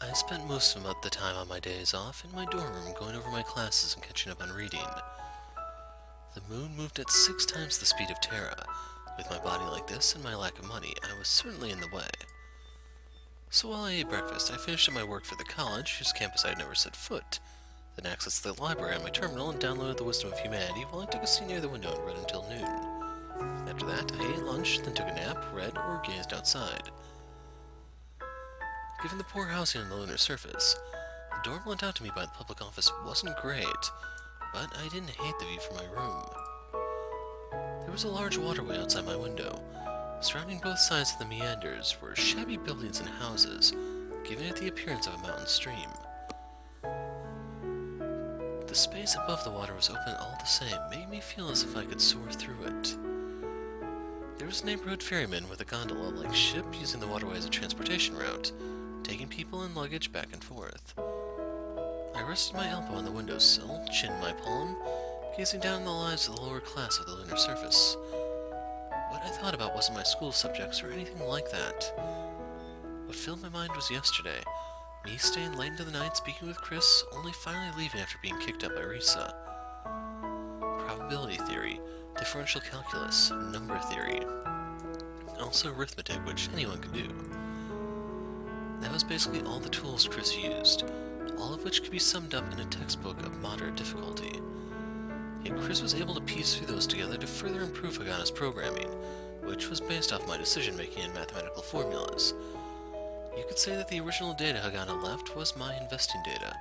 I spent most of the time on my days off in my dorm room going over my classes and catching up on reading. The moon moved at 6 times the speed of Terra. With my body like this and my lack of money, I was certainly in the way. So while I ate breakfast, I finished up my work for the college, whose campus I had never set foot, then accessed the library on my terminal and downloaded The Wisdom of Humanity while I took a seat near the window and read until noon. After that, I ate lunch, then took a nap, read, or gazed outside. Given the poor housing on the lunar surface, the dorm lent out to me by the public office wasn't great, but I didn't hate the view from my room. There was a large waterway outside my window. Surrounding both sides of the meanders were shabby buildings and houses, giving it the appearance of a mountain stream. The space above the water was open all the same, making me feel as if I could soar through it. There was a neighborhood ferryman with a gondola-like ship using the waterway as a transportation route, taking people and luggage back and forth. I rested my elbow on the windowsill, chin in my palm, gazing down on the lives of the lower class of the lunar surface. What I thought about wasn't my school subjects or anything like that. What filled my mind was yesterday, me staying late into the night speaking with Chris, only finally leaving after being kicked out by Risa. Probability theory, differential calculus, number theory, also arithmetic, which anyone could do. That was basically all the tools Chris used, all of which could be summed up in a textbook of moderate difficulty. Yet Chris was able to piece through those together to further improve Hagana's programming, which was based off my decision-making and mathematical formulas. You could say that the original data Hagana left was my investing data.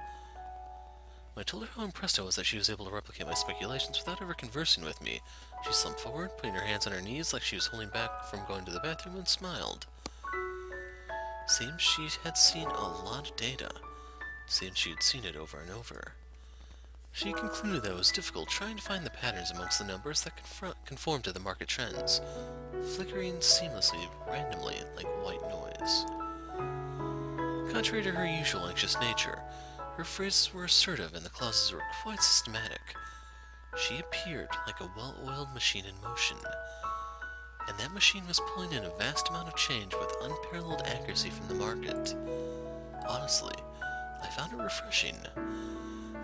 When I told her how impressed I was that she was able to replicate my speculations without ever conversing with me, she slumped forward, putting her hands on her knees like she was holding back from going to the bathroom, and smiled. Seems she had seen a lot of data. Seems she had seen it over and over. She concluded that it was difficult trying to find the patterns amongst the numbers that conform to the market trends, flickering seamlessly, randomly, like white noise. Contrary to her usual anxious nature, her phrases were assertive and the clauses were quite systematic. She appeared like a well-oiled machine in motion, and that machine was pulling in a vast amount of change with unparalleled accuracy from the market. Honestly, I found it refreshing.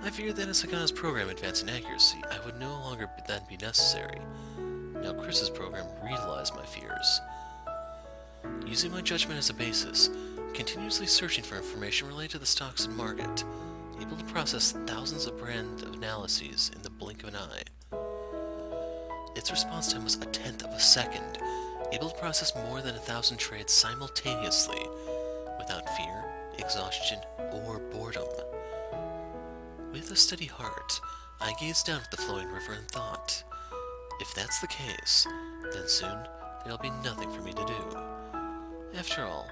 I feared that as Hagana's program advanced in accuracy, I would no longer then be necessary. Now Chris's program realized my fears. Using my judgment as a basis, continuously searching for information related to the stocks and market, able to process thousands of brand analyses in the blink of an eye. Its response time was a tenth of a second, able to process more than 1,000 trades simultaneously, without fear, exhaustion, or boredom. With a steady heart, I gazed down at the flowing river and thought, if that's the case, then soon there'll be nothing for me to do. After all,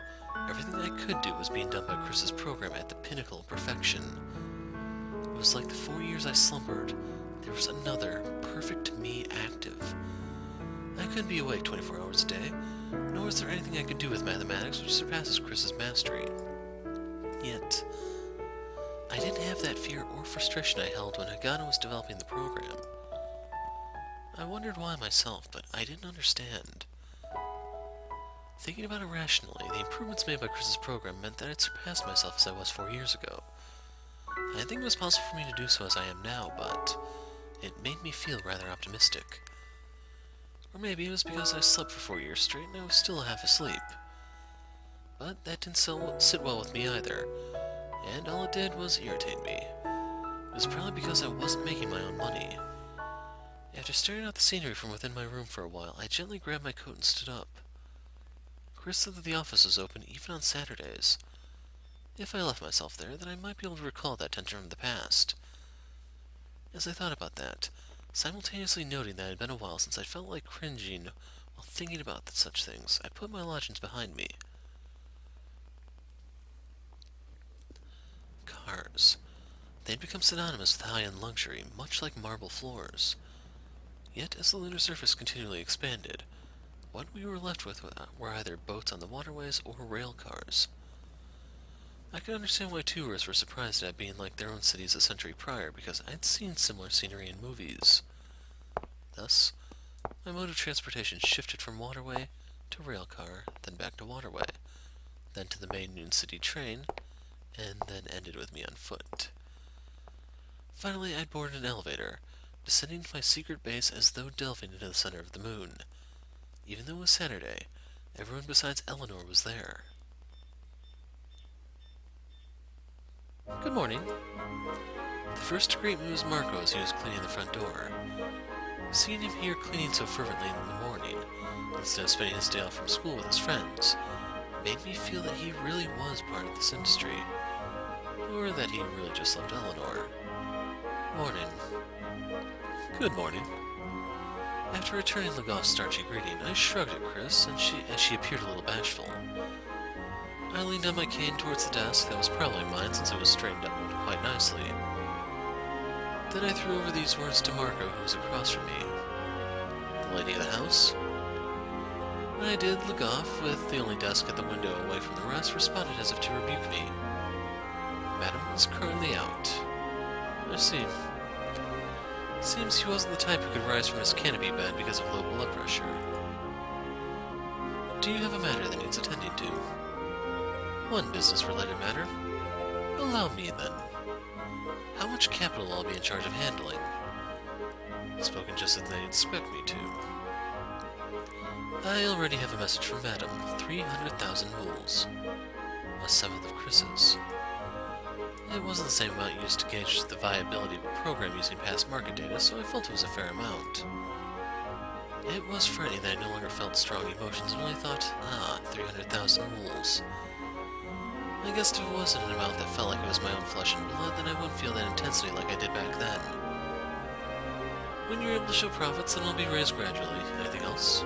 everything I could do was being done by Chris's program at the pinnacle of perfection. It was like the 4 years I slumbered, there was another, perfect me active. I couldn't be awake 24 hours a day, nor is there anything I could do with mathematics which surpasses Chris's mastery. Yet, I didn't have that fear or frustration I held when Hagana was developing the program. I wondered why myself, but I didn't understand. Thinking about it rationally, the improvements made by Chris's program meant that I'd surpassed myself as I was 4 years ago. I didn't think it was possible for me to do so as I am now, but it made me feel rather optimistic. Or maybe it was because I slept for 4 years straight and I was still half asleep. But that didn't sit well with me either, and all it did was irritate me. It was probably because I wasn't making my own money. After staring out the scenery from within my room for a while, I gently grabbed my coat and stood up. Chris said that the office was open even on Saturdays. If I left myself there, then I might be able to recall that tension from the past. As I thought about that, simultaneously noting that it had been a while since I felt like cringing while thinking about such things, I put my lodgings behind me. Cars. They'd become synonymous with high-end luxury, much like marble floors. Yet, as the lunar surface continually expanded, what we were left with were either boats on the waterways or rail cars. I could understand why tourists were surprised at being like their own cities a century prior, because I'd seen similar scenery in movies. Thus, my mode of transportation shifted from waterway to railcar, then back to waterway, then to the main noon city train, and then ended with me on foot. Finally, I'd boarded an elevator, descending to my secret base as though delving into the center of the moon. Even though it was Saturday, everyone besides Eleanor was there. Good morning. The first to greet me was Marco as he was cleaning the front door. Seeing him here cleaning so fervently in the morning, instead of spending his day off from school with his friends, made me feel that he really was part of this industry, or that he really just loved Eleanor. Morning. Good morning. After returning Legoff's starchy greeting, I shrugged at Chris, and she appeared a little bashful. I leaned on my cane towards the desk that was probably mine since it was straightened up quite nicely. Then I threw over these words to Marco, who was across from me. The lady of the house? When I did, Legoff, with the only desk at the window away from the rest, responded as if to rebuke me. Madam is currently out. I see. Seems he wasn't the type who could rise from his canopy bed because of low blood pressure. Do you have a matter that needs attending to? One business-related matter. Allow me, then. How much capital I'll be in charge of handling? Spoken just as they expect me to. I already have a message from Madam. 300,000 rules. A seventh of Chris's. It wasn't the same amount used to gauge the viability of a program using past market data, so I felt it was a fair amount. It was frightening that I no longer felt strong emotions and only thought, 300,000 rules. I guess if it wasn't an amount that felt like it was my own flesh and blood, then I wouldn't feel that intensity like I did back then. When you're able to show profits, then it'll be raised gradually. Anything else?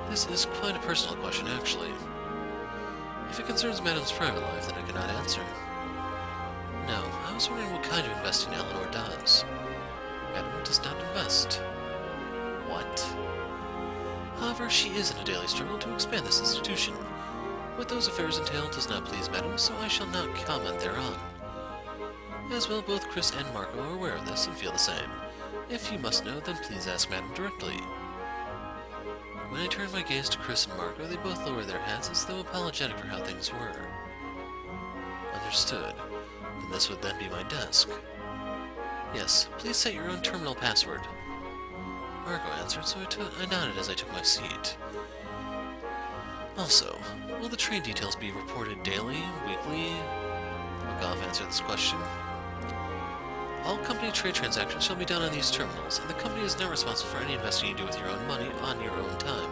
This is quite a personal question, actually. If it concerns Madam's private life, then I cannot answer. No, I was wondering what kind of investing Eleanor does. Madam does not invest. What? However, she is in a daily struggle to expand this institution. What those affairs entail does not please Madam, so I shall not comment thereon. As well, both Chris and Marco are aware of this and feel the same. If you must know, then please ask Madam directly. When I turned my gaze to Chris and Marco, they both lowered their heads as though apologetic for how things were. Understood. Then this would then be my desk. Yes, please set your own terminal password. Marco answered, so I nodded as I took my seat. Also, will the trade details be reported daily, weekly? Legoff answered this question. All company trade transactions shall be done on these terminals, and the company is not responsible for any investing you do with your own money on your own time.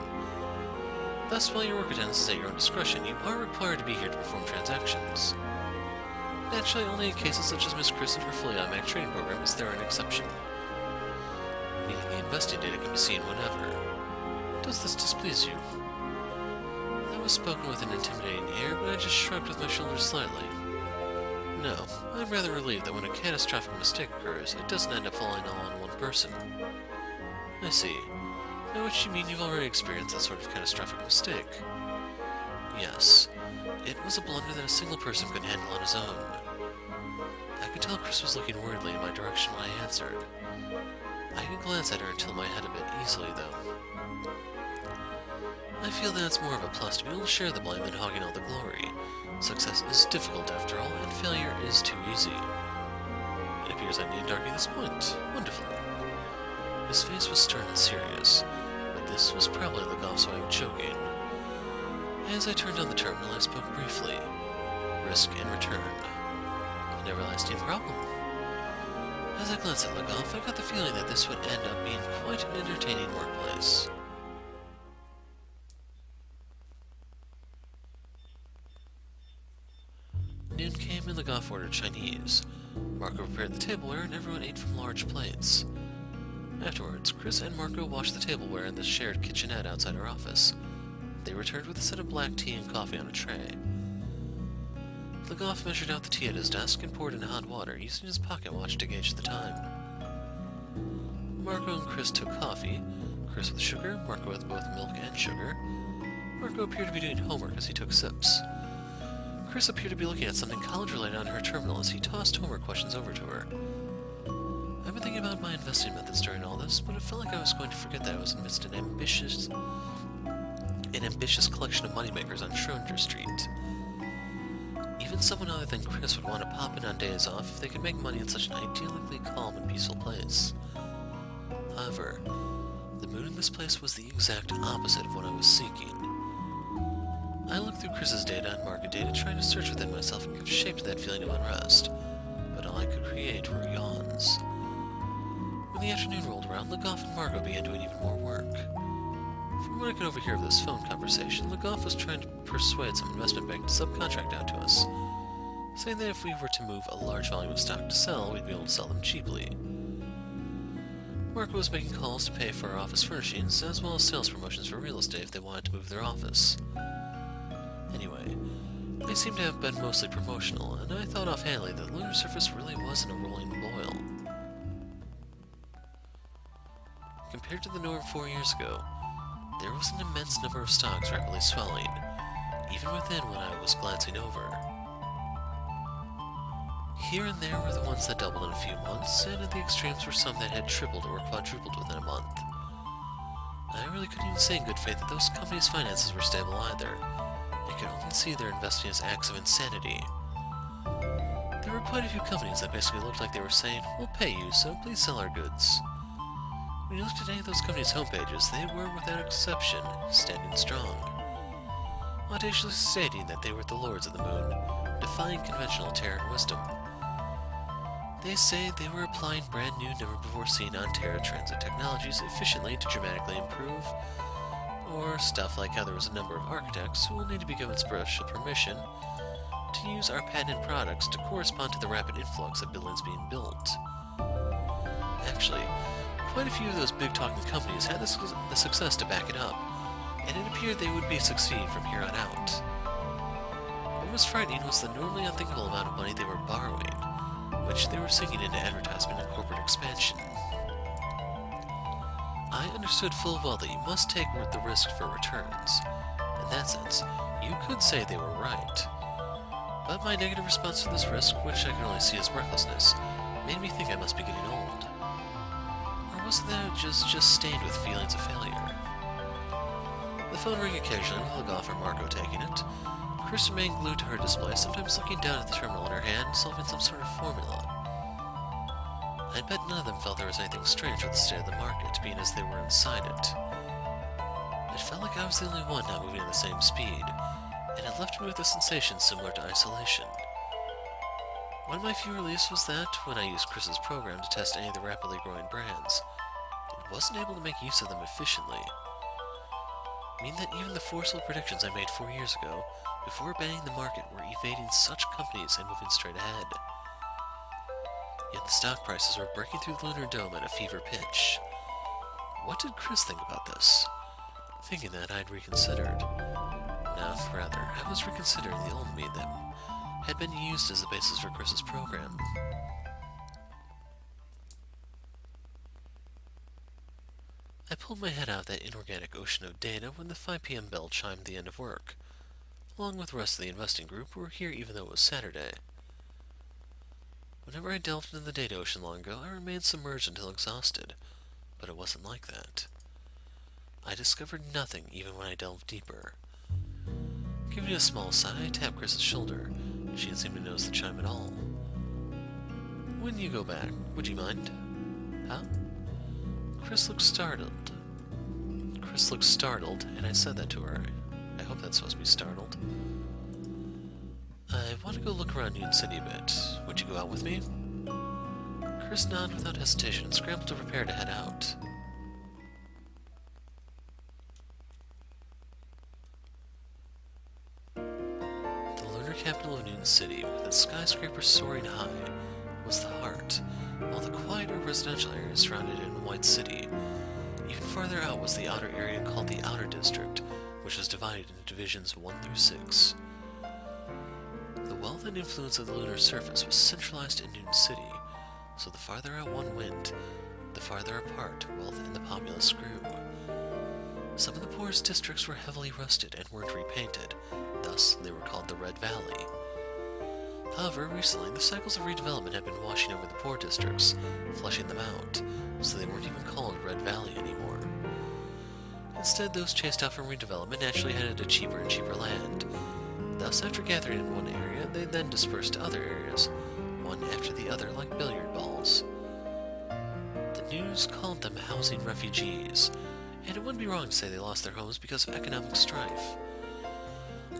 Thus, while your work attendance is at your own discretion, you are required to be here to perform transactions. Naturally, only in cases such as Miss Chris and her fully automatic trading program is there an exception. Meaning the investing data can be seen whenever. Does this displease you? That was spoken with an intimidating air, but I just shrugged with my shoulders slightly. No, I'm rather relieved that when a catastrophic mistake occurs, it doesn't end up falling all on one person. I see. By which you mean you've already experienced that sort of catastrophic mistake? Yes. It was a blunder that a single person couldn't handle on his own. I could tell Chris was looking worriedly in my direction when I answered. I could glance at her and tilt my head a bit easily, though. I feel that it's more of a plus to be able to share the blame than hogging all the glory. Success is difficult after all, and failure is too easy. It appears I need to argue this point. Wonderful. His face was stern and serious, but this was probably Legoff's way of joking. As I turned on the terminal, I spoke briefly. Risk and return. An everlasting problem. As I glanced at Legoff, I got the feeling that this would end up being quite an entertaining workplace. Noon came and Legoff ordered Chinese. Marco prepared the tableware and everyone ate from large plates. Afterwards, Chris and Marco washed the tableware in the shared kitchenette outside our office. They returned with a set of black tea and coffee on a tray. Legoff measured out the tea at his desk and poured in hot water, using his pocket watch to gauge the time. Marco and Chris took coffee, Chris with sugar, Marco with both milk and sugar. Marco appeared to be doing homework as he took sips. Chris appeared to be looking at something college-related on her terminal as he tossed homework questions over to her. I've been thinking about my investing methods during all this, but it felt like I was going to forget that I was amidst an ambitious collection of moneymakers on Schrodinger Street. Even even someone other than Chris would want to pop in on days off if they could make money in such an idyllically calm and peaceful place. However, the mood in this place was the exact opposite of what I was seeking. I looked through Chris's data and market data, trying to search within myself and give shape to that feeling of unrest, but all I could create were yawns. When the afternoon rolled around, Legoff and Margot began doing even more work. From what I could overhear of this phone conversation, Legoff was trying to persuade some investment bank to subcontract out to us, saying that if we were to move a large volume of stock to sell, we'd be able to sell them cheaply. Marco was making calls to pay for our office furnishings, as well as sales promotions for real estate if they wanted to move their office. Anyway, they seemed to have been mostly promotional, and I thought offhandedly that the lunar surface really wasn't a rolling boil. Compared to the norm 4 years ago, there was an immense number of stocks rapidly swelling, even within what I was glancing over. Here and there were the ones that doubled in a few months, and at the extremes were some that had tripled or quadrupled within a month. I really couldn't even say in good faith that those companies' finances were stable either. I could only see their investing as acts of insanity. There were quite a few companies that basically looked like they were saying, "We'll pay you, so please sell our goods." When you looked at any of those companies' homepages, they were, without exception, standing strong, audaciously stating that they were the lords of the moon, defying conventional Terran wisdom. They say they were applying brand new, never-before-seen on-Terra transit technologies efficiently to dramatically improve, or stuff like how there was a number of architects who will need to be given special permission to use our patented products to correspond to the rapid influx of buildings being built. Actually, quite a few of those big-talking companies had the success to back it up, and it appeared they would be succeeding from here on out. What was frightening was the normally unthinkable amount of money they were borrowing, which they were sinking into advertisement and corporate expansion. I understood full well that you must take the risk for returns. In that sense, you could say they were right. But my negative response to this risk, which I could only see as recklessness, made me think I must be getting old. Or was it that I was just stained with feelings of failure? The phone rang occasionally with Legoff or Marco taking it. Chris remained glued to her display, sometimes looking down at the terminal in her hand, solving some sort of formula. I bet none of them felt there was anything strange with the state of the market, being as they were inside it. It felt like I was the only one not moving at the same speed, and it left me with a sensation similar to isolation. One of my few reliefs was that, when I used Chris's program to test any of the rapidly growing brands, it wasn't able to make use of them efficiently. Meaning that even the forceful predictions I made 4 years ago, before banning the market, were evading such companies and moving straight ahead. Yet the stock prices were breaking through the lunar dome at a fever pitch. What did Chris think about this? Thinking that, I'd reconsidered. No, rather, I was reconsidering the old me that had been used as the basis for Chris's program. I pulled my head out of that inorganic ocean of data when the 5 p.m. bell chimed the end of work. Along with the rest of the investing group, who were here even though it was Saturday. Whenever I delved into the data ocean long ago, I remained submerged until exhausted, but it wasn't like that. I discovered nothing even when I delved deeper. Giving a small sigh, I tapped Chris's shoulder. She didn't seem to notice the chime at all. When you go back, would you mind? Huh? Chris looked startled, and I said that to her. I hope that's supposed to be startled. I want to go look around Union City a bit. Would you go out with me? Chris nodded without hesitation and scrambled to prepare to head out. The lunar capital of Union City, with its skyscrapers soaring high, was the heart, while the quieter residential areas surrounded it in White City. Even farther out was the outer area called the Outer District, which was divided into divisions 1 through 6. The wealth and influence of the lunar surface was centralized in Union City, so the farther out one went, the farther apart wealth and the populace grew. Some of the poorest districts were heavily rusted and weren't repainted, thus they were called the Red Valley. However, recently the cycles of redevelopment had been washing over the poor districts, flushing them out, so they weren't even called Red Valley anymore. Instead, those chased out from redevelopment naturally headed to cheaper and cheaper land, Thus, after gathering in one area, they then dispersed to other areas, one after the other like billiard balls. The news called them housing refugees, and it wouldn't be wrong to say they lost their homes because of economic strife.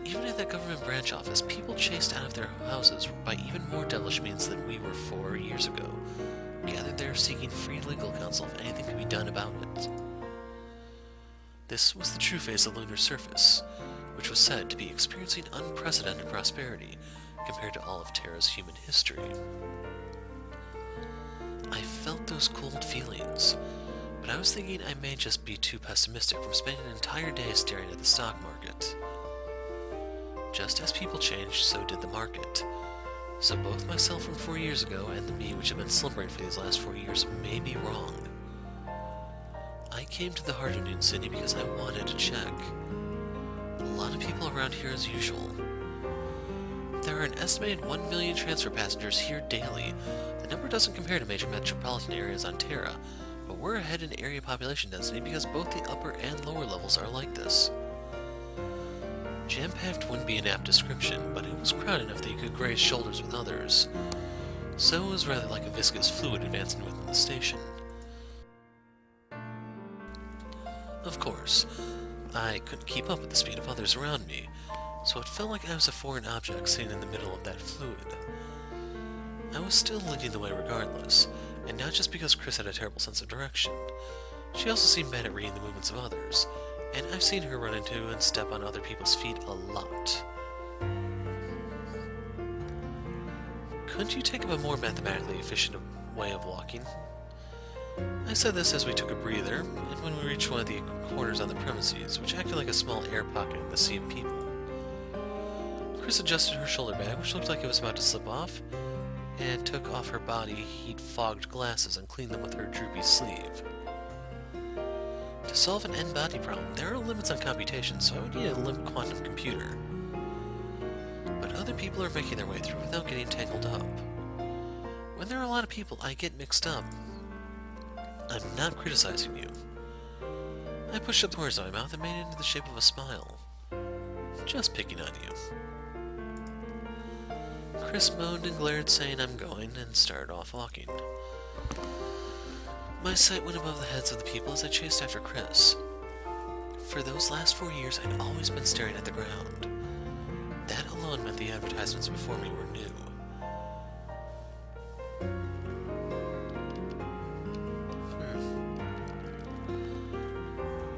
Even at that government branch office, people chased out of their houses by even more devilish means than we were 4 years ago, gathered there seeking free legal counsel if anything could be done about it. This was the true face of the lunar surface, which was said to be experiencing unprecedented prosperity compared to all of Terra's human history. I felt those cold feelings, but I was thinking I may just be too pessimistic from spending an entire day staring at the stock market. Just as people changed, so did the market. So both myself from 4 years ago and the me which have been slumbering for these last 4 years may be wrong. I came to the heart of Noon City because I wanted to check. A lot of people around here as usual. There are an estimated 1 million transfer passengers here daily. The number doesn't compare to major metropolitan areas on Terra, but we're ahead in area population density because both the upper and lower levels are like this. Jam-packed wouldn't be an apt description, but it was crowded enough that you could graze shoulders with others. So it was rather like a viscous fluid advancing within the station. Of course, I couldn't keep up with the speed of others around me, so it felt like I was a foreign object sitting in the middle of that fluid. I was still leading the way regardless, and not just because Chris had a terrible sense of direction. She also seemed bad at reading the movements of others, and I've seen her run into and step on other people's feet a lot. Couldn't you take up a more mathematically efficient way of walking? I said this as we took a breather, and when we reached one of the corners on the premises, which acted like a small air pocket in the sea of people. Chris adjusted her shoulder bag, which looked like it was about to slip off, and took off her body heat-fogged glasses and cleaned them with her droopy sleeve. To solve an n-body problem, there are limits on computation, so I would need a limp quantum computer. But other people are making their way through without getting tangled up. When there are a lot of people, I get mixed up. I'm not criticizing you. I pushed up the corners of my mouth and made it into the shape of a smile. Just picking on you. Chris moaned and glared, saying I'm going, and started off walking. My sight went above the heads of the people as I chased after Chris. For those last 4 years, I'd always been staring at the ground. That alone meant the advertisements before me were new.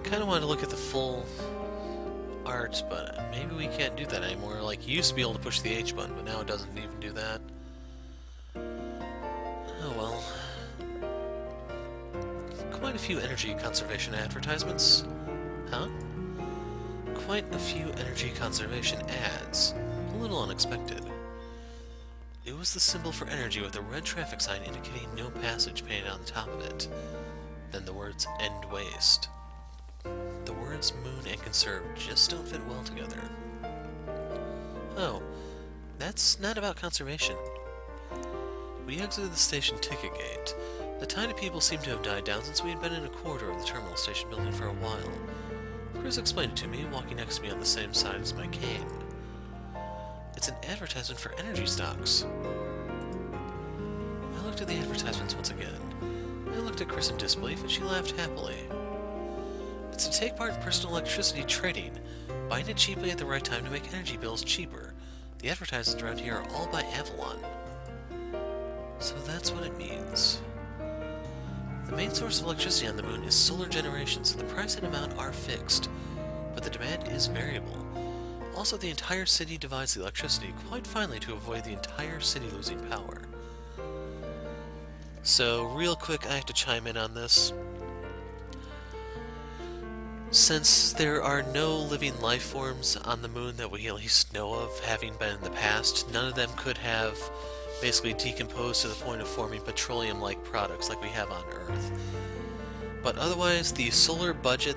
Kinda wanted to look at the full art, but maybe we can't do that anymore. Like, you used to be able to push the H button, but now it doesn't even do that. Oh well. Quite a few energy conservation advertisements. Huh? Quite a few energy conservation ads. A little unexpected. It was the symbol for energy with a red traffic sign indicating no passage painted on the top of it. Then the words end waste. The words moon and conserve just don't fit well together. Oh, that's not about conservation. We exited the station ticket gate. The tide of people seemed to have died down since we had been in a corridor of the terminal station building for a while. Chris explained it to me, walking next to me on the same side as my cane. It's an advertisement for energy stocks. I looked at the advertisements once again. I looked at Chris in disbelief, and she laughed happily. It's to take part in personal electricity trading, buying it cheaply at the right time to make energy bills cheaper. The advertisements around here are all by Avalon. So that's what it means. The main source of electricity on the moon is solar generation, so the price and amount are fixed, but the demand is variable. Also, the entire city divides the electricity quite finely to avoid the entire city losing power. So, real quick, I have to chime in on this. Since there are no living life forms on the moon that we at least know of, having been in the past, none of them could have basically decomposed to the point of forming petroleum-like products like we have on Earth. But otherwise, the solar budget,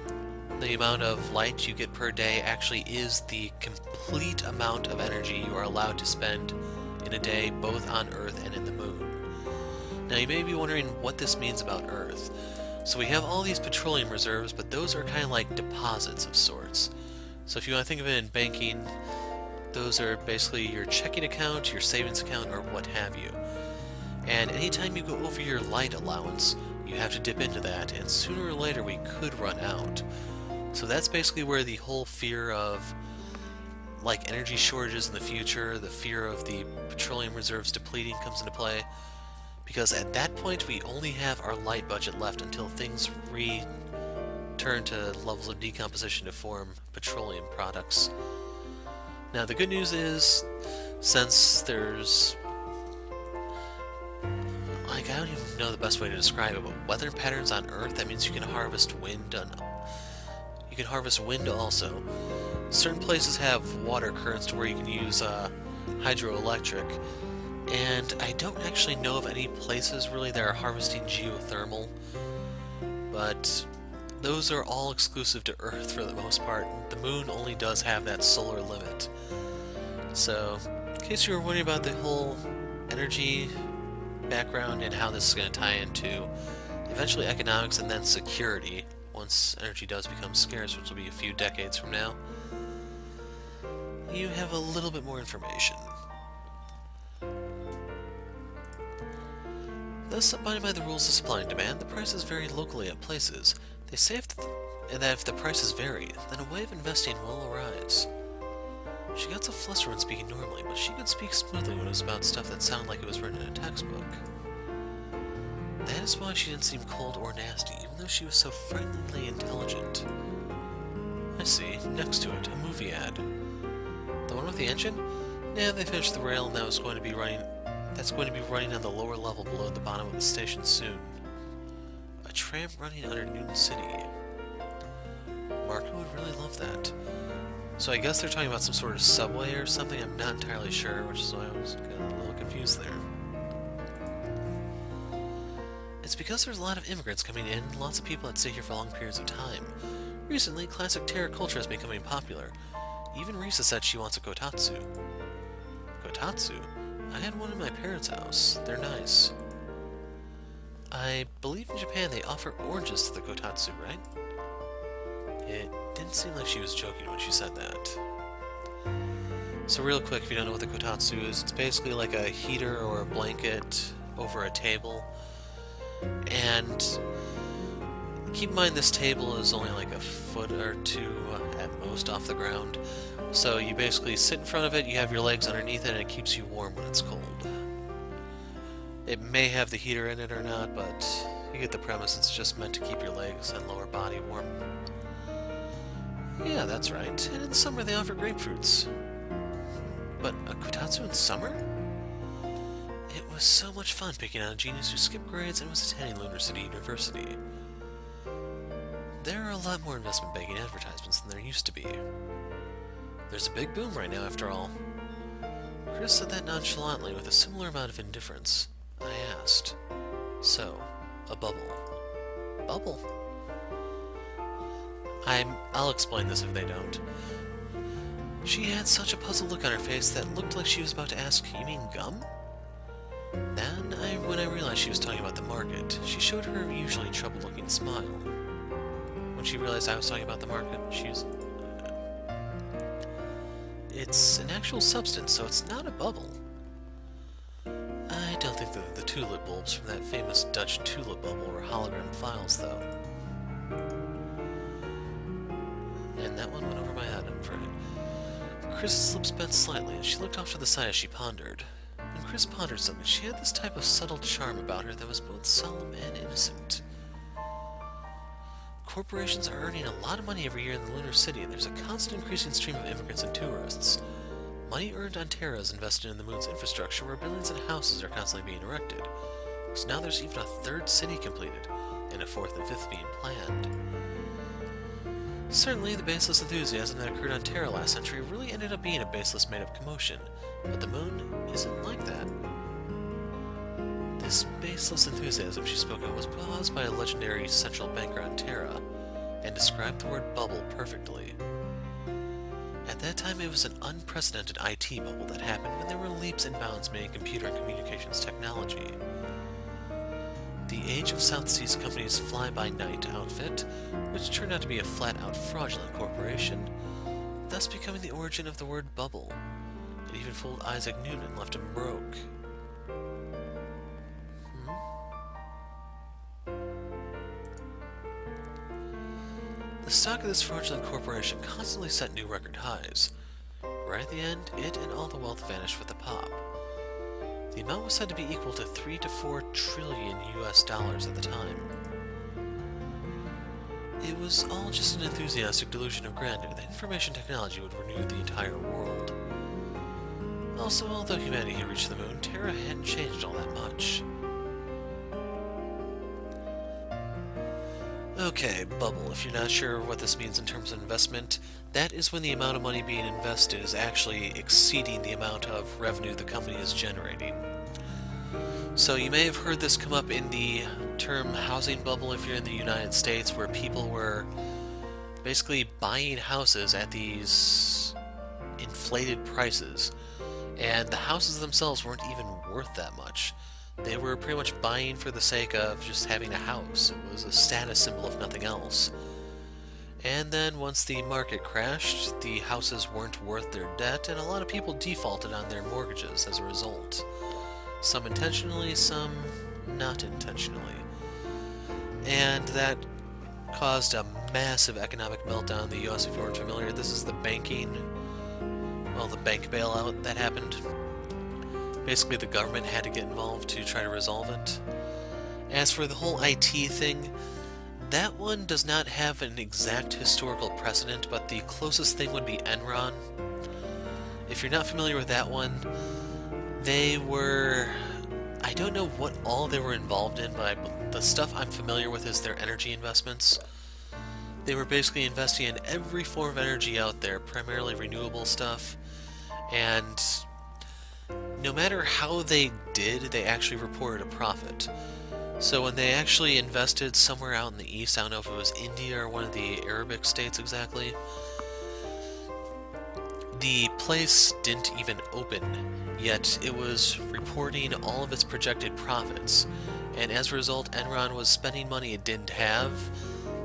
the amount of light you get per day, actually is the complete amount of energy you are allowed to spend in a day, both on Earth and in the moon. Now, you may be wondering what this means about Earth. So we have all these petroleum reserves, but those are kind of like deposits of sorts. So if you want to think of it in banking, Those are basically your checking account, your savings account, or what have you. And anytime you go over your light allowance, you have to dip into that, and sooner or later we could run out. So that's basically where the whole fear of like energy shortages in the future, the fear of the petroleum reserves depleting comes into play. Because at that point we only have our light budget left until things return to levels of decomposition to form petroleum products. Now the good news is, since there's like, I don't even know the best way to describe it, but weather patterns on Earth, that means you can harvest wind you can harvest wind also. Certain places have water currents to where you can use hydroelectric, and I don't actually know of any places really that are harvesting geothermal, but those are all exclusive to Earth for the most part. The moon only does have that solar limit. So, in case you were wondering about the whole energy background and how this is going to tie into eventually economics and then security, once energy does become scarce, which will be a few decades from now, you have a little bit more information. Thus, abiding by the rules of supply and demand, the prices vary locally at places. They say that if the prices vary, then a way of investing will arise. She got so flustered when speaking normally, but she could speak smoothly when it was about stuff that sounded like it was written in a textbook. That is why she didn't seem cold or nasty, even though she was so frighteningly intelligent. I see. Next to it, a movie ad. The one with the engine? Nah, they finished the rail and that's going to be running on the lower level below the bottom of the station soon. A tram running under Newton City. Marco would really love that. So I guess they're talking about some sort of subway or something, I'm not entirely sure, which is why I was getting a little confused there. It's because there's a lot of immigrants coming in, and lots of people that stay here for long periods of time. Recently, classic terror culture has been becoming popular. Even Risa said she wants a kotatsu. Kotatsu? I had one in my parents' house. They're nice. I believe in Japan they offer oranges to the kotatsu, right? It didn't seem like she was joking when she said that. So real quick, if you don't know what the kotatsu is, it's basically like a heater or a blanket over a table. And keep in mind this table is only like a foot or two at most off the ground. So you basically sit in front of it, you have your legs underneath it, and it keeps you warm when it's cold. It may have the heater in it or not, but you get the premise. It's just meant to keep your legs and lower body warm. Yeah, that's right. And in the summer they offer grapefruits. But a kotatsu in summer? It was so much fun picking on a genius who skipped grades and was attending Lunar City University. There are a lot more investment banking advertisements than there used to be. There's a big boom right now, after all. Chris said that nonchalantly with a similar amount of indifference. I asked, so, a bubble. Bubble? I'll explain this if they don't. She had such a puzzled look on her face that looked like she was about to ask, you mean gum? Then, when I realized she was talking about the market, she showed her usually troubled-looking smile. When she realized I was talking about the market, she was... It's an actual substance, so it's not a bubble. I don't think that the tulip bulbs from that famous Dutch tulip bubble were hologram files, though. And that one went over my head, I'm afraid. Chris's lips bent slightly, and she looked off to the side as she pondered. When Chris pondered something, she had this type of subtle charm about her that was both solemn and innocent. Corporations are earning a lot of money every year in the Lunar City, and there's a constant increasing stream of immigrants and tourists. Money earned on Terra is invested in the moon's infrastructure, where buildings and houses are constantly being erected. So now there's even a third city completed, and a fourth and fifth being planned. Certainly, the baseless enthusiasm that occurred on Terra last century really ended up being a baseless made-up commotion, but the moon isn't like that. This baseless enthusiasm she spoke of was caused by a legendary central banker on Terra, and described the word bubble perfectly. At that time, it was an unprecedented IT bubble that happened when there were leaps and bounds made in computer and communications technology. The Age of South Seas Company's fly-by-night outfit, which turned out to be a flat-out fraudulent corporation, thus becoming the origin of the word bubble. It even fooled Isaac Newton and left him broke. The stock of this fraudulent corporation constantly set new record highs. Right at the end, it and all the wealth vanished with a pop. The amount was said to be equal to 3 to 4 trillion US dollars at the time. It was all just an enthusiastic delusion of grandeur that information technology would renew the entire world. Also, although humanity had reached the moon, Terra hadn't changed all that much. Okay, bubble, if you're not sure what this means in terms of investment, that is when the amount of money being invested is actually exceeding the amount of revenue the company is generating. So you may have heard this come up in the term housing bubble if you're in the United States, where people were basically buying houses at these inflated prices, and the houses themselves weren't even worth that much. They were pretty much buying for the sake of just having a house. It was a status symbol if nothing else. And then once the market crashed, the houses weren't worth their debt, and a lot of people defaulted on their mortgages as a result. Some intentionally, some not intentionally. And that caused a massive economic meltdown in the US. If you weren't familiar, this is the bank bailout that happened. Basically, the government had to get involved to try to resolve it. As for the whole IT thing, that one does not have an exact historical precedent, but the closest thing would be Enron. If you're not familiar with that one, they were... I don't know what all they were involved in, but the stuff I'm familiar with is their energy investments. They were basically investing in every form of energy out there, primarily renewable stuff, and no matter how they did, they actually reported a profit. So when they actually invested somewhere out in the east, I don't know if it was India or one of the Arabic states exactly, the place didn't even open, yet it was reporting all of its projected profits. And as a result, Enron was spending money it didn't have,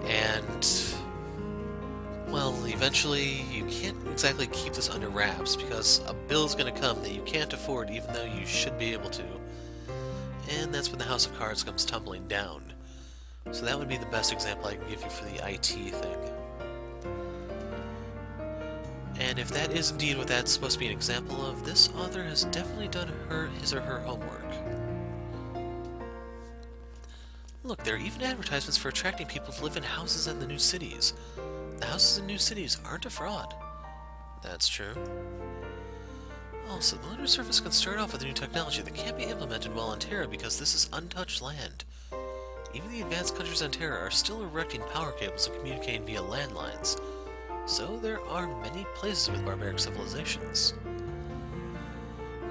and well, eventually you can't exactly keep this under wraps, because a bill's going to come that you can't afford even though you should be able to. And that's when the house of cards comes tumbling down. So that would be the best example I can give you for the IT thing. And if that is indeed what that's supposed to be an example of, this author has definitely done his or her homework. Look, there are even advertisements for attracting people to live in houses in the new cities. The houses in new cities aren't a fraud. That's true. Also, the lunar surface can start off with a new technology that can't be implemented well on Terra because this is untouched land. Even the advanced countries on Terra are still erecting power cables and communicating via landlines. So there are many places with barbaric civilizations.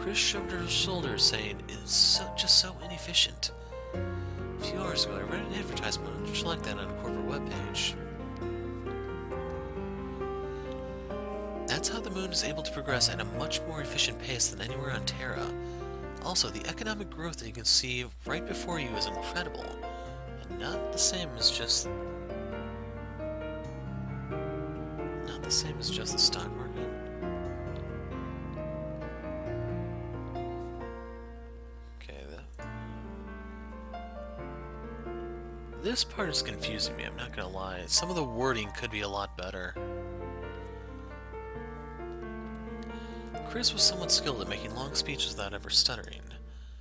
Chris shrugged her shoulders, saying, "It's just so inefficient." A few hours ago, I read an advertisement just like that on a corporate webpage. That's how the moon is able to progress at a much more efficient pace than anywhere on Terra. Also, the economic growth that you can see right before you is incredible, and not the same as just the stock market. Okay, this part is confusing me, I'm not gonna lie. Some of the wording could be a lot better. Chris was somewhat skilled at making long speeches without ever stuttering.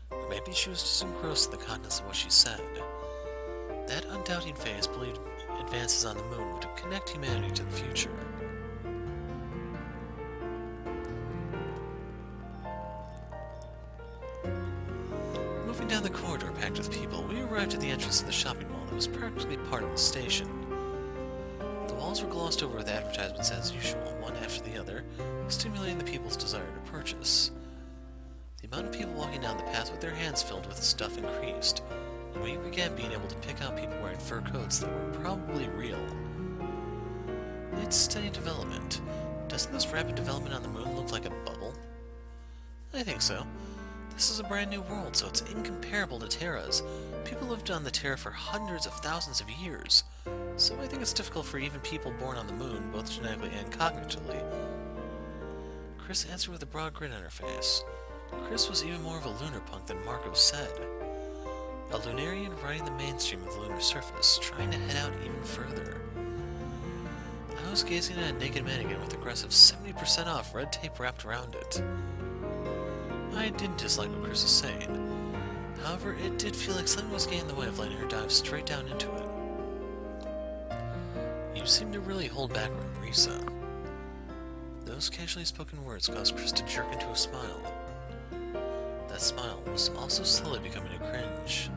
Or maybe she was just engrossed in the contents of what she said. That undoubting phase believed advances on the moon would connect humanity to the future. Moving down the corridor packed with people, we arrived at the entrance of the shopping mall that was practically part of the station. The walls were glossed over with advertisements as usual, one after the other, stimulating the people's desire to purchase. The amount of people walking down the path with their hands filled with stuff increased, and we began being able to pick out people wearing fur coats that were probably real. It's steady development. Doesn't this rapid development on the moon look like a bubble? I think so. This is a brand new world, so it's incomparable to Terra's. People lived on the Terra for hundreds of thousands of years, so I think it's difficult for even people born on the moon, both genetically and cognitively. Chris answered with a broad grin on her face. Chris was even more of a lunar punk than Marco said. A lunarian riding the mainstream of the lunar surface, trying to head out even further. I was gazing at a naked mannequin with aggressive 70% off red tape wrapped around it. I didn't dislike what Chris was saying. However, it did feel like something was getting in the way of letting her dive straight down into it. You seem to really hold back on Risa. Those casually spoken words caused Chris to jerk into a smile. That smile was also slowly becoming a cringe.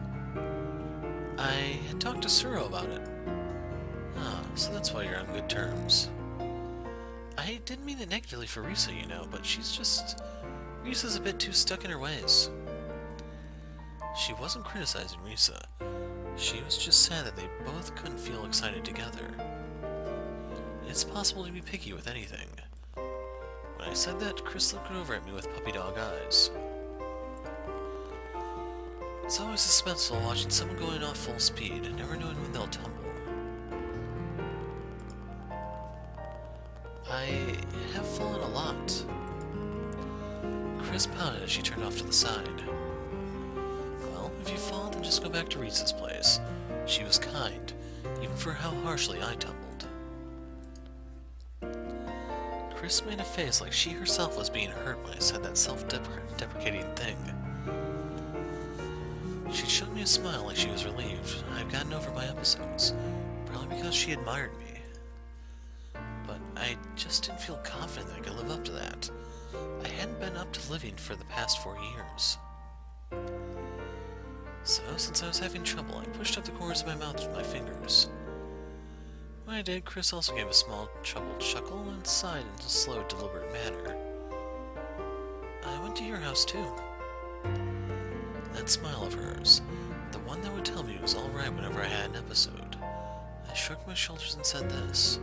I had talked to Suro about it. Ah, so that's why you're on good terms. I didn't mean it negatively for Risa, you know, but Risa's a bit too stuck in her ways. She wasn't criticizing Risa. She was just sad that they both couldn't feel excited together. It's possible to be picky with anything. When I said that, Chris looked over at me with puppy dog eyes. It's always suspenseful watching someone going off full speed, never knowing when they'll tumble. I have fallen a lot. Chris pouted as she turned off to the side. Well, if you fall, then just go back to Risa's place. She was kind, even for how harshly I tumbled. Chris made a face like she herself was being hurt when I said that self-deprecating thing. She showed me a smile like she was relieved. I've gotten over my episodes, probably because she admired me. But I just didn't feel confident that I could live up to that. I hadn't been up to living for the past 4 years. So, since I was having trouble, I pushed up the corners of my mouth with my fingers. When I did, Chris also gave a small, troubled chuckle and sighed in a slow, deliberate manner. I went to your house, too. That smile of hers, the one that would tell me it was alright whenever I had an episode. I shrugged my shoulders and said this.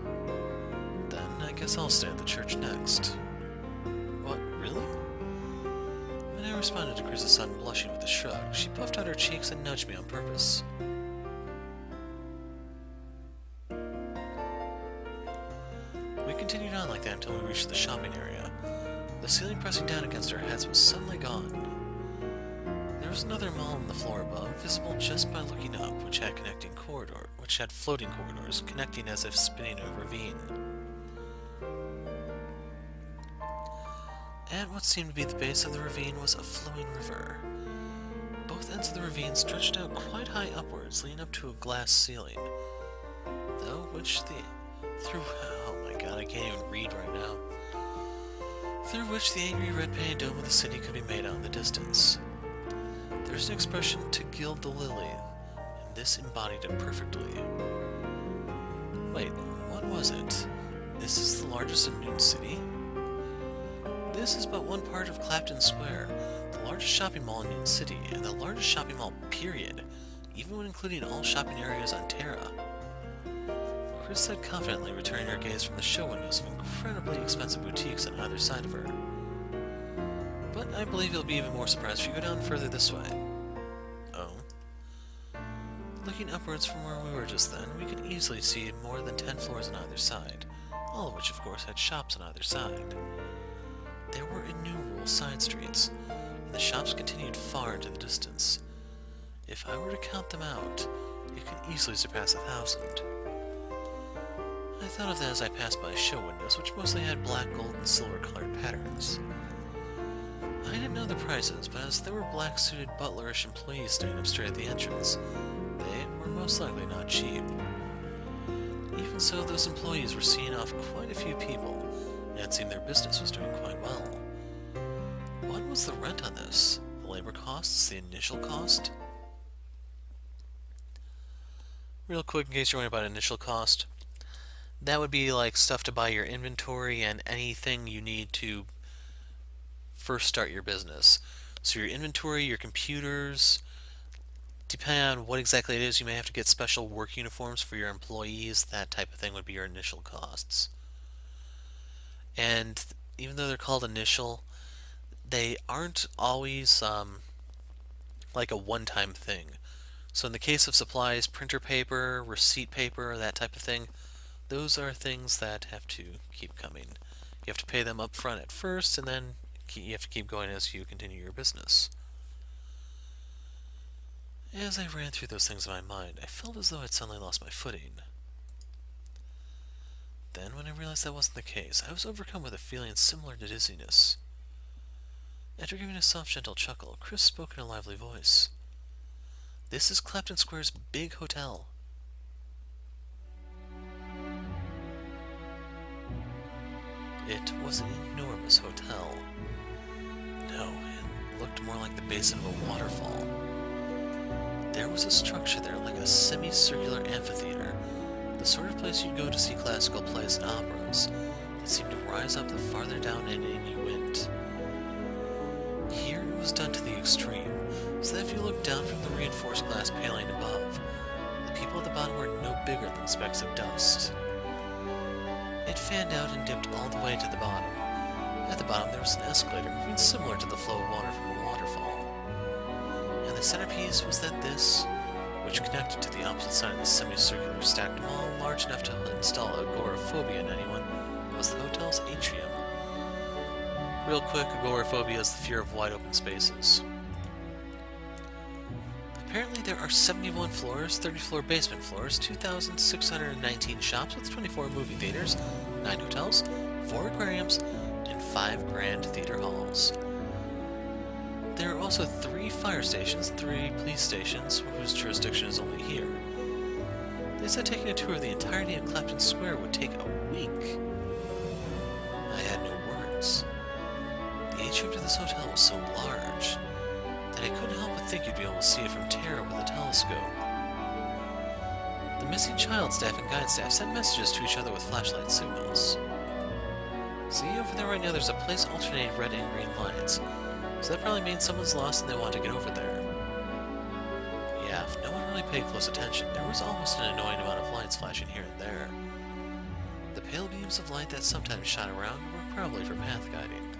Then, I guess I'll stay at the church next. What, really? When I responded to Chris's sudden blushing with a shrug, she puffed out her cheeks and nudged me on purpose. We continued on like that until we reached the shopping area. The ceiling pressing down against our heads was suddenly gone. There was another mall on the floor above, visible just by looking up, which had floating corridors connecting as if spinning a ravine. At what seemed to be the base of the ravine was a flowing river. Both ends of the ravine stretched out quite high upwards, leading up to a glass ceiling, oh my god, I can't even read right now. Through which the angry red-painted dome of the city could be made out in the distance. There's an expression to gild the lily, and this embodied it perfectly. Wait, what was it? This is the largest in Newton City? This is but one part of Clapton Square, the largest shopping mall in Newton City, and the largest shopping mall, period, even when including all shopping areas on Terra. Chris said confidently, returning her gaze from the show windows of incredibly expensive boutiques on either side of her. But I believe you'll be even more surprised if you go down further this way. Oh. Looking upwards from where we were just then, we could easily see more than 10 floors on either side, all of which of course had shops on either side. There were innumerable side streets, and the shops continued far into the distance. If I were to count them out, it could easily surpass 1,000. I thought of that as I passed by show windows, which mostly had black, gold, and silver-colored patterns. I didn't know the prices, but as there were black-suited butlerish employees standing up straight at the entrance, they were most likely not cheap. Even so, those employees were seeing off quite a few people, and it seemed their business was doing quite well. What was the rent on this? The labor costs? The initial cost? Real quick, in case you're wondering about initial cost, that would be like stuff to buy your inventory and anything you need to first start your business. So your inventory, your computers, depending on what exactly it is, you may have to get special work uniforms for your employees. That type of thing would be your initial costs. And even though they're called initial, they aren't always like a one-time thing. So in the case of supplies, printer paper, receipt paper, that type of thing, those are things that have to keep coming. You have to pay them up front at first, and then you have to keep going as you continue your business. As I ran through those things in my mind, I felt as though I'd suddenly lost my footing. Then, when I realized that wasn't the case, I was overcome with a feeling similar to dizziness. After giving a soft, gentle chuckle, Chris spoke in a lively voice. "This is Clapton Square's big hotel." It was an enormous hotel. No, it looked more like the basin of a waterfall. There was a structure there like a semicircular amphitheater, the sort of place you'd go to see classical plays and operas, that seemed to rise up the farther down in you went. Here it was done to the extreme, so that if you looked down from the reinforced glass paling above, the people at the bottom were no bigger than specks of dust. It fanned out and dipped all the way to the bottom. At the bottom there was an escalator moving similar to the flow of water from a waterfall. And the centerpiece was that this, which connected to the opposite side of the semicircular stacked mall large enough to install agoraphobia in anyone, was the hotel's atrium. Real quick, agoraphobia is the fear of wide open spaces. Apparently there are 71 floors, 30-floor basement floors, 2,619 shops with 24 movie theaters, 9 hotels, 4 aquariums, and 5 grand theater halls. There are also 3 fire stations, 3 police stations, whose jurisdiction is only here. They said taking a tour of the entirety of Clapton Square would take a week. I had no words. The atrium to this hotel was so large that I couldn't help but think you'd be able to see it from terra with a telescope. The missing child staff and guide staff sent messages to each other with flashlight signals. See, over there right now there's a place alternating red and green lights, so that probably means someone's lost and they want to get over there. Yeah, if no one really paid close attention, there was almost an annoying amount of lights flashing here and there. The pale beams of light that sometimes shot around were probably for path guiding.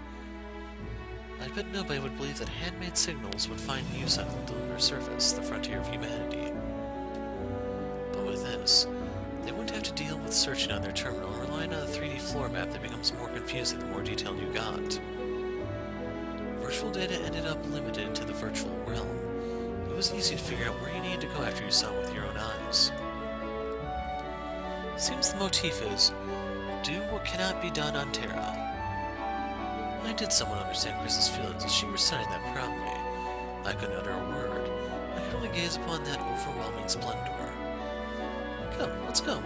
I bet nobody would believe that handmade signals would find use on the lunar surface, the frontier of humanity. But with this, they wouldn't have to deal with searching on their terminal and relying on a 3D floor map that becomes more confusing the more detail you got. Virtual data ended up limited to the virtual realm. It was easy to figure out where you needed to go after you saw it with your own eyes. Seems the motif is, do what cannot be done on Terra. I did somewhat understand Chris's feelings as she recited that proudly. I couldn't utter a word. I could only gaze upon that overwhelming splendor. Come, let's go.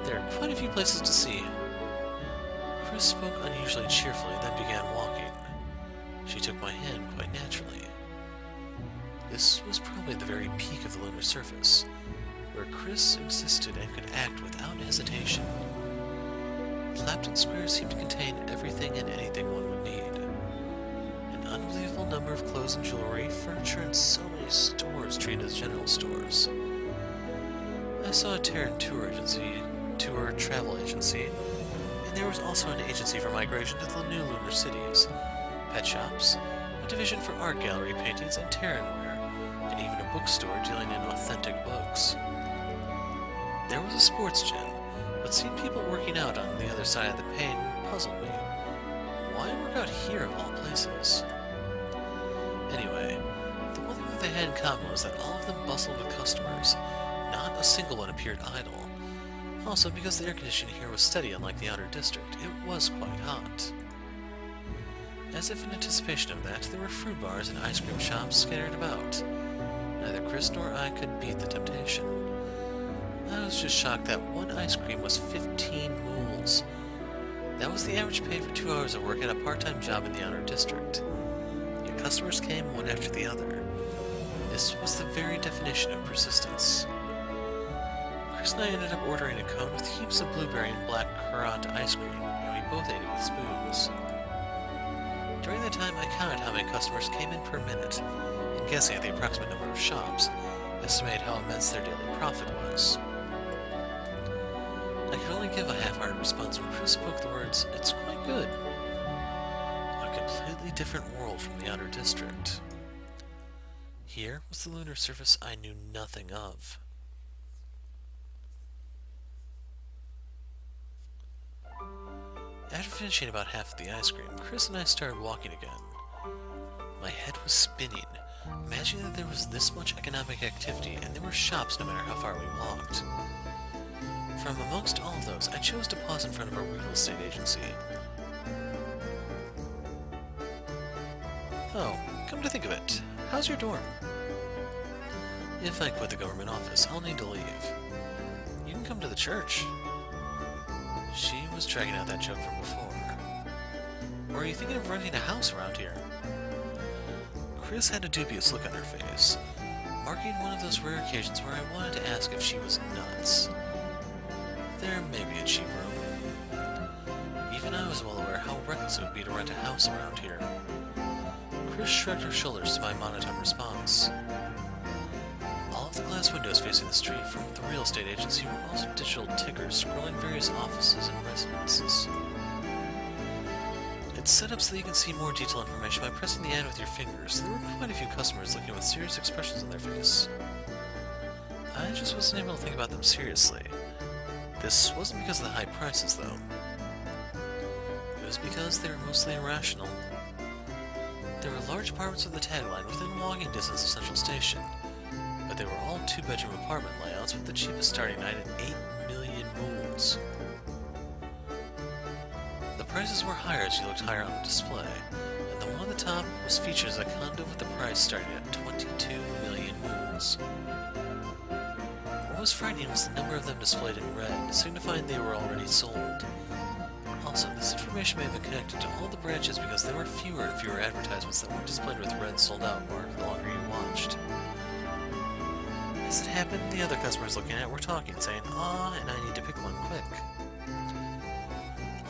There are quite a few places to see. Chris spoke unusually cheerfully, then began walking. She took my hand quite naturally. This was probably the very peak of the lunar surface, where Chris existed and could act without hesitation. Clapton Square seemed to contain everything and anything one would need. An unbelievable number of clothes and jewelry, furniture, and so many stores treated as general stores. I saw a Terran tour travel agency, and there was also an agency for migration to the new lunar cities, pet shops, a division for art gallery paintings and Terranware, and even a bookstore dealing in authentic books. There was a sports gym, but seeing people working out on the other side of the pane puzzled me. Why work out here of all places? Anyway, the one thing that they had in common was that all of them bustled with customers. Not a single one appeared idle. Also, because the air conditioning here was steady unlike the outer district, it was quite hot. As if in anticipation of that, there were fruit bars and ice cream shops scattered about. Neither Chris nor I could beat the temptation. I was just shocked that one ice cream was 15 mools. That was the average pay for 2 hours of work at a part-time job in the outer district. Yet customers came one after the other. This was the very definition of persistence. Chris and I ended up ordering a cone with heaps of blueberry and black currant ice cream, and we both ate it with spoons. During that time, I counted how many customers came in per minute, and guessing at the approximate number of shops, estimated how immense their daily profit was. I could only give a half-hearted response when Chris spoke the words, "It's quite good." A completely different world from the outer district. Here was the lunar surface I knew nothing of. After finishing about half of the ice cream, Chris and I started walking again. My head was spinning, imagining that there was this much economic activity and there were shops no matter how far we walked. From amongst all of those, I chose to pause in front of a real estate agency. Oh, come to think of it, how's your dorm? If I quit the government office, I'll need to leave. You can come to the church. She was dragging out that joke from before. Or are you thinking of renting a house around here? Chris had a dubious look on her face, marking one of those rare occasions where I wanted to ask if she was nuts. There may be a cheap room. Even I was well aware how reckless it would be to rent a house around here. Chris shrugged her shoulders to my monotone response. All of the glass windows facing the street from the real estate agency were also digital tickers scrolling various offices and residences. It's set up so that you can see more detailed information by pressing the ad with your fingers. There were quite a few customers looking with serious expressions on their face. I just wasn't able to think about them seriously. This wasn't because of the high prices, though. It was because they were mostly irrational. There were large apartments with the tagline within walking distance of Central Station, but they were all two-bedroom apartment layouts with the cheapest starting night at 8 million mools. The prices were higher as you looked higher on the display, and the one on the top was featured as a condo with the price starting at 22 million mools. What was frightening was the number of them displayed in red, signifying they were already sold. Also, this information may have been connected to all the branches because there were fewer and fewer advertisements that weren't displayed with red sold out mark the longer you watched. As it happened, the other customers looking at it were talking, saying, "Ah, and I need to pick one quick."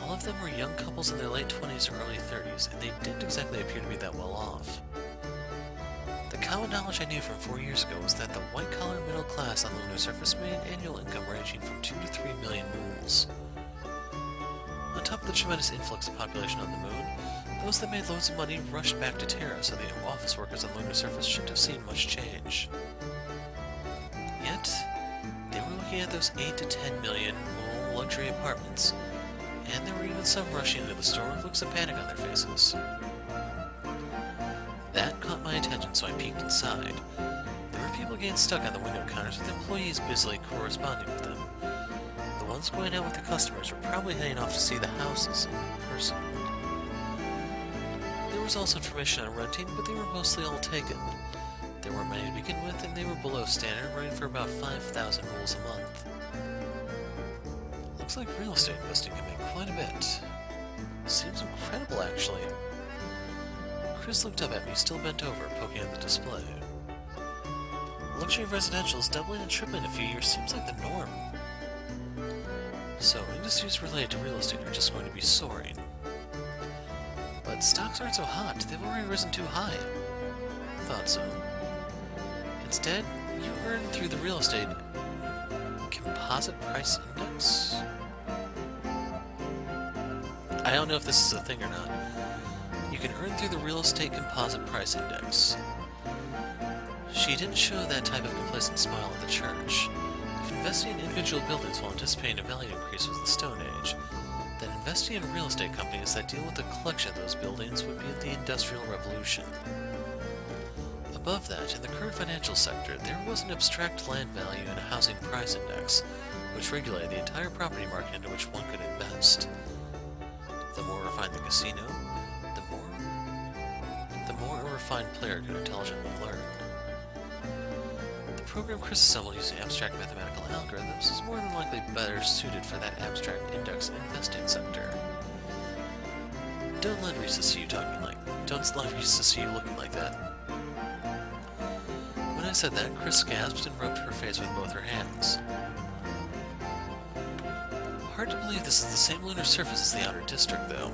All of them were young couples in their late 20s or early 30s, and they didn't exactly appear to be that well off. The common knowledge I knew from 4 years ago was that the white-collar middle class on the lunar surface made annual income ranging from 2 to 3 million mools. On top of the tremendous influx of population on the moon, those that made loads of money rushed back to Terra, so the office workers on the lunar surface shouldn't have seen much change. Yet, they were looking at those 8 to 10 million mool luxury apartments, and there were even some rushing into the store with looks of panic on their faces. That caught my attention, so I peeked inside. There were people getting stuck on the window counters with employees busily corresponding with them. The ones going out with the customers were probably heading off to see the houses in person. There was also information on renting, but they were mostly all taken. There weren't many to begin with, and they were below standard, running for about 5,000 mools a month. Looks like real estate investing can make quite a bit. Seems incredible, actually. Chris looked up at me, still bent over, poking at the display. Luxury residentials doubling and tripling in a few years seems like the norm. So, industries related to real estate are just going to be soaring. But stocks aren't so hot, they've already risen too high. Thought so. Instead, you earn through the real estate composite price index? I don't know if this is a thing or not. You can earn through the real estate composite price index. She didn't show that type of complacent smile at the church. If investing in individual buildings while anticipating a value increase was the Stone Age, then investing in real estate companies that deal with the collection of those buildings would be the Industrial Revolution. Above that, in the current financial sector, there was an abstract land value and a housing price index, which regulated the entire property market into which one could invest. The more refined the casino, the more a refined player could intelligently learn. The program Chris assembled using abstract mathematical algorithms is more than likely better suited for that abstract index investing sector. Don't let Risa see you looking like that. When I said that, Chris gasped and rubbed her face with both her hands. Hard to believe this is the same lunar surface as the Outer District, though.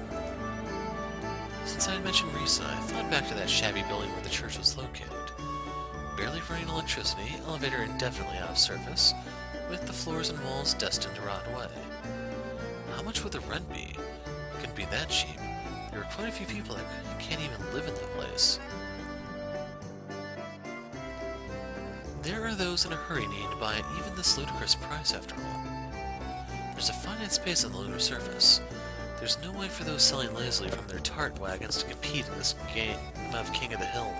Since I had mentioned Risa, I thought back to that shabby building where the church was located. Barely running electricity, elevator indefinitely out of service, with the floors and walls destined to rot away. How much would the rent be? It couldn't be that cheap. There are quite a few people that can't even live in that place. There are those in a hurry needing to buy at even this ludicrous price, after all. There's a finite space on the lunar surface. There's no way for those selling lazily from their tart wagons to compete in this game of King of the Hill.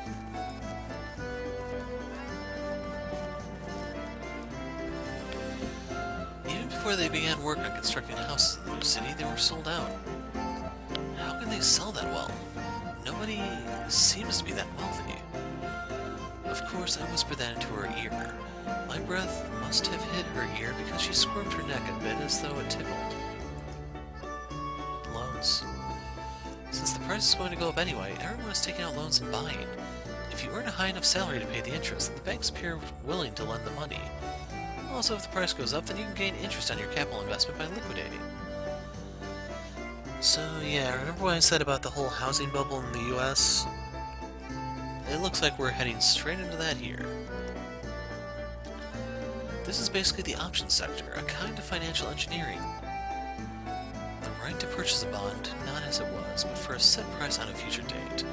Even before they began work on constructing houses in the new city, they were sold out. How can they sell that well? Nobody seems to be that wealthy. Of course, I whispered that into her ear. My breath must have hit her ear because she squirmed her neck a bit as though it tickled. Loans. Since the price is going to go up anyway, everyone is taking out loans and buying. If you earn a high enough salary to pay the interest, the banks appear willing to lend the money. Also, if the price goes up, then you can gain interest on your capital investment by liquidating. So yeah, remember what I said about the whole housing bubble in the US? It looks like we're heading straight into that here. This is basically the options sector, a kind of financial engineering. The right to purchase a bond, not as it was, but for a set price on a future date,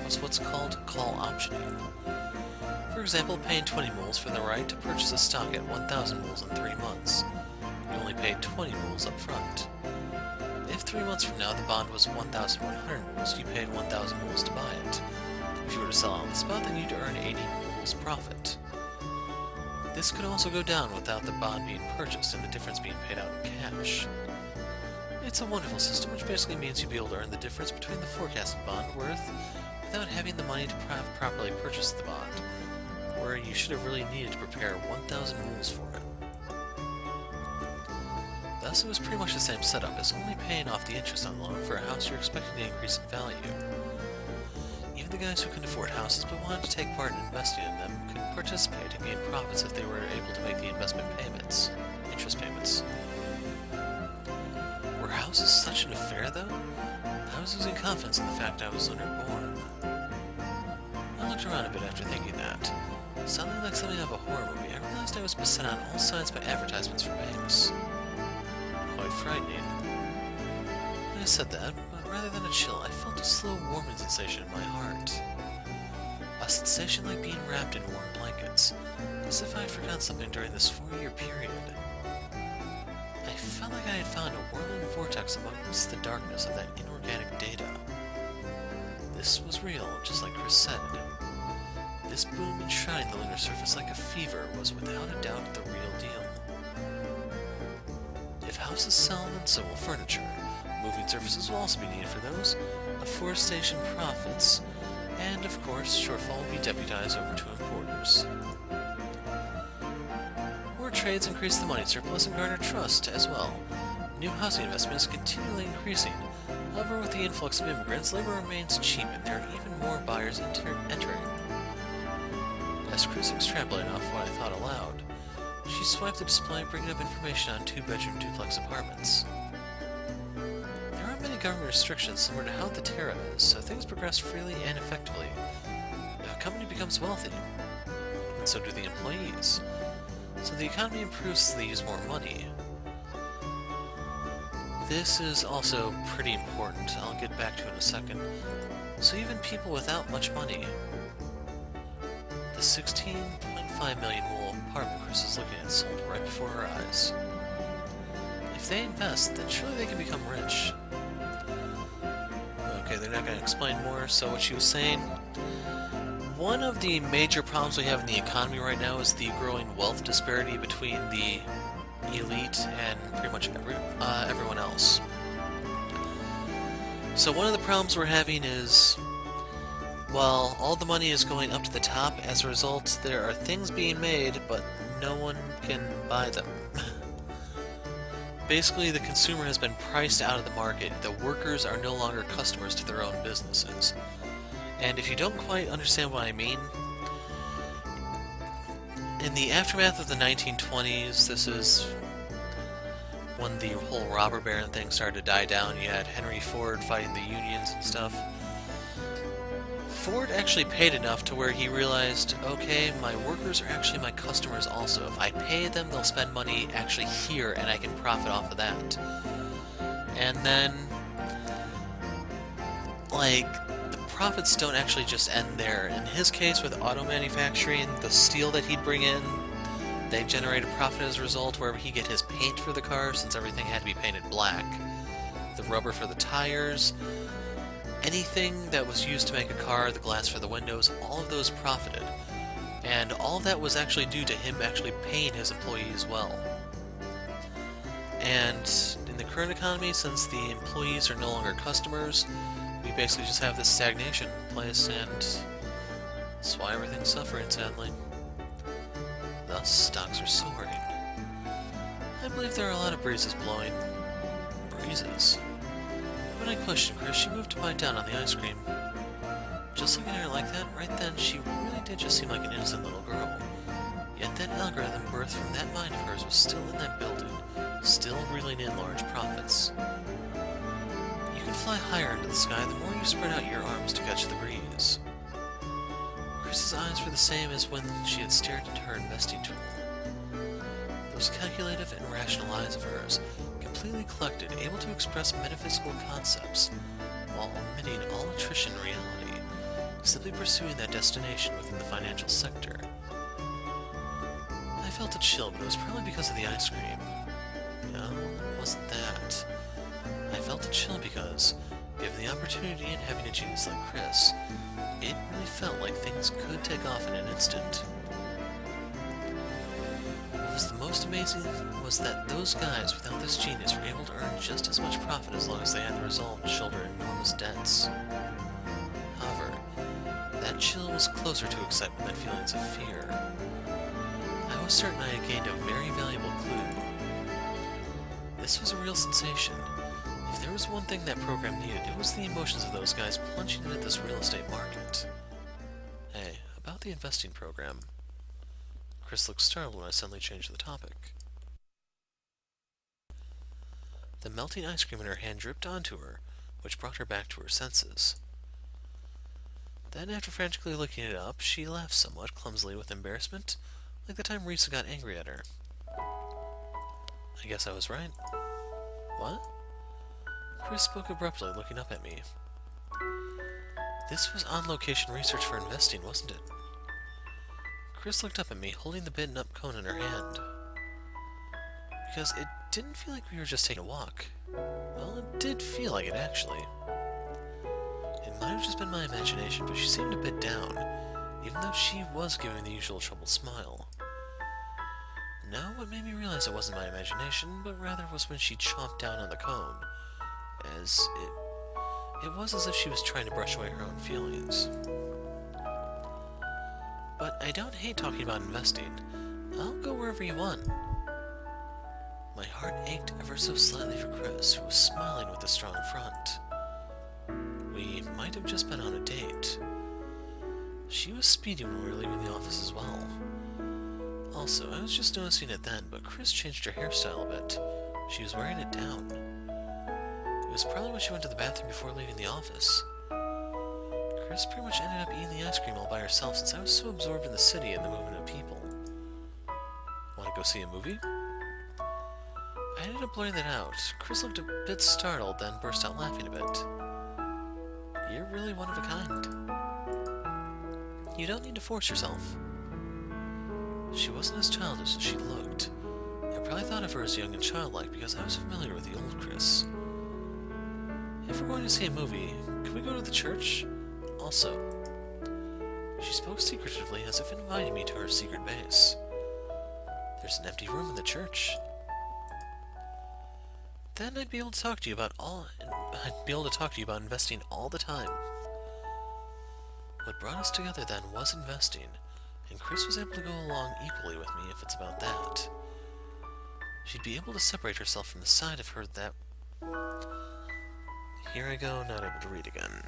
was what's called call optioning. For example, paying 20 moles for the right to purchase a stock at 1,000 moles in 3 months. You only paid 20 moles up front. If 3 months from now the bond was 1,100 moles, you paid 1,000 moles to buy it. If you were to sell on the spot, then you'd earn 80 moles profit. This could also go down without the bond being purchased and the difference being paid out in cash. It's a wonderful system, which basically means you'll be able to earn the difference between the forecasted bond worth without having the money to properly purchase the bond, where you should have really needed to prepare 1,000 moles for it. Thus, it was pretty much the same setup as only paying off the interest on the loan for a house you're expecting to increase in value. Even the guys who couldn't afford houses but wanted to take part in investing in them could participate and gain profits if they were able to make the investment payments, interest payments. Were houses such an affair, though? I was losing confidence in the fact I was underborn. I looked around a bit after thinking that. Sounding like something out of a horror movie, I realized I was beset on all sides by advertisements for banks. Quite frightening. When I said that, but rather than a chill, I felt a slow warming sensation in my heart. A sensation like being wrapped in warm blankets, as if I had forgotten something during this 4-year period. I felt like I had found a whirling vortex amongst the darkness of that inorganic data. This was real, just like Chris said. This boom enshrining the lunar surface like a fever was without a doubt the real deal. If houses sell, then so will furniture. Moving surfaces will also be needed for those, afforestation profits, and of course, shortfall will be deputized over to importers. More trades increase the money surplus and garner trust as well. New housing investment is continually increasing. However, with the influx of immigrants, labor remains cheap and there are even more buyers entering. As Chris extrapolated off what I thought aloud, she swiped the display, bringing up information on 2-bedroom duplex apartments. There aren't many government restrictions similar to how the Terra is, so things progress freely and effectively. If a company becomes wealthy, and so do the employees, so the economy improves as they use more money. This is also pretty important, I'll get back to it in a second. So even people without much money. The 16.5 million wall apartment Chris is looking at sold right before her eyes. If they invest, then surely they can become rich. Okay, they're not going to explain more, so what she was saying, one of the major problems we have in the economy right now is the growing wealth disparity between the elite and pretty much everyone else. So one of the problems we're having is, while all the money is going up to the top, as a result there are things being made, but no one can buy them. Basically, the consumer has been priced out of the market. The workers are no longer customers to their own businesses. And if you don't quite understand what I mean, in the aftermath of the 1920s, this is when the whole robber baron thing started to die down. You had Henry Ford fighting the unions and stuff. Ford actually paid enough to where he realized, okay, my workers are actually my customers also. If I pay them, they'll spend money actually here, and I can profit off of that. And then, like, the profits don't actually just end there. In his case, with auto manufacturing, the steel that he'd bring in, they generate a profit as a result, wherever he get his paint for the car, since everything had to be painted black. the rubber for the tires, anything that was used to make a car, the glass for the windows, all of those profited. And all of that was actually due to him actually paying his employees well. And in the current economy, since the employees are no longer customers, we basically just have this stagnation in place, and that's why everything's suffering, sadly. Thus, stocks are soaring. I believe there are a lot of breezes blowing. Breezes? When I questioned Chris, she moved to bite down on the ice cream. Just looking at her like that, right then, she really did just seem like an innocent little girl. Yet that algorithm birthed from that mind of hers was still in that building, still reeling in large profits. You can fly higher into the sky the more you spread out your arms to catch the breeze. Chris's eyes were the same as when she had stared into her investing tool. Those calculative and rational eyes of hers, completely collected, able to express metaphysical concepts, while omitting all attrition in reality, simply pursuing that destination within the financial sector. I felt a chill, but it was probably because of the ice cream. No, it wasn't that. I felt a chill because, given the opportunity and having a genius like Chris, it really felt like things could take off in an instant. What was the most amazing was that those guys without this genius were able to earn just as much profit as long as they had the resolve to shoulder enormous debts. However, that chill was closer to excitement than feelings of fear. I was certain I had gained a very valuable clue. This was a real sensation. If there was one thing that program needed, it was the emotions of those guys plunging into this real estate market. Hey, about the investing program. Chris looked startled when I suddenly changed the topic. The melting ice cream in her hand dripped onto her, which brought her back to her senses. Then, after frantically looking it up, she laughed somewhat clumsily with embarrassment, like the time Risa got angry at her. I guess I was right. What? Chris spoke abruptly, looking up at me. This was on-location research for investing, wasn't it? Chris looked up at me, holding the bitten-up cone in her hand. Because it didn't feel like we were just taking a walk. Well, it did feel like it, actually. It might have just been my imagination, but she seemed a bit down, even though she was giving the usual troubled smile. Now, what made me realize it wasn't my imagination, but rather was when she chomped down on the cone, as it was as if she was trying to brush away her own feelings. But I don't hate talking about investing. I'll go wherever you want. My heart ached ever so slightly for Chris, who was smiling with a strong front. We might have just been on a date. She was speedy when we were leaving the office as well. Also, I was just noticing it then, but Chris changed her hairstyle a bit. She was wearing it down. It was probably when she went to the bathroom before leaving the office. Chris pretty much ended up eating the ice cream all by herself since I was so absorbed in the city and the movement of people. Want to go see a movie? I ended up blurting that out. Chris looked a bit startled, then burst out laughing a bit. You're really one of a kind. You don't need to force yourself. She wasn't as childish as she looked. I probably thought of her as young and childlike because I was familiar with the old Chris. If we're going to see a movie, can we go to the church? Also, she spoke secretively as if inviting me to her secret base. There's an empty room in the church. Then I'd be able to talk to you about investing all the time. What brought us together then was investing, and Chris was able to go along equally with me if it's about that. She'd be able to separate herself from the side of her that... Here I go, not able to read again.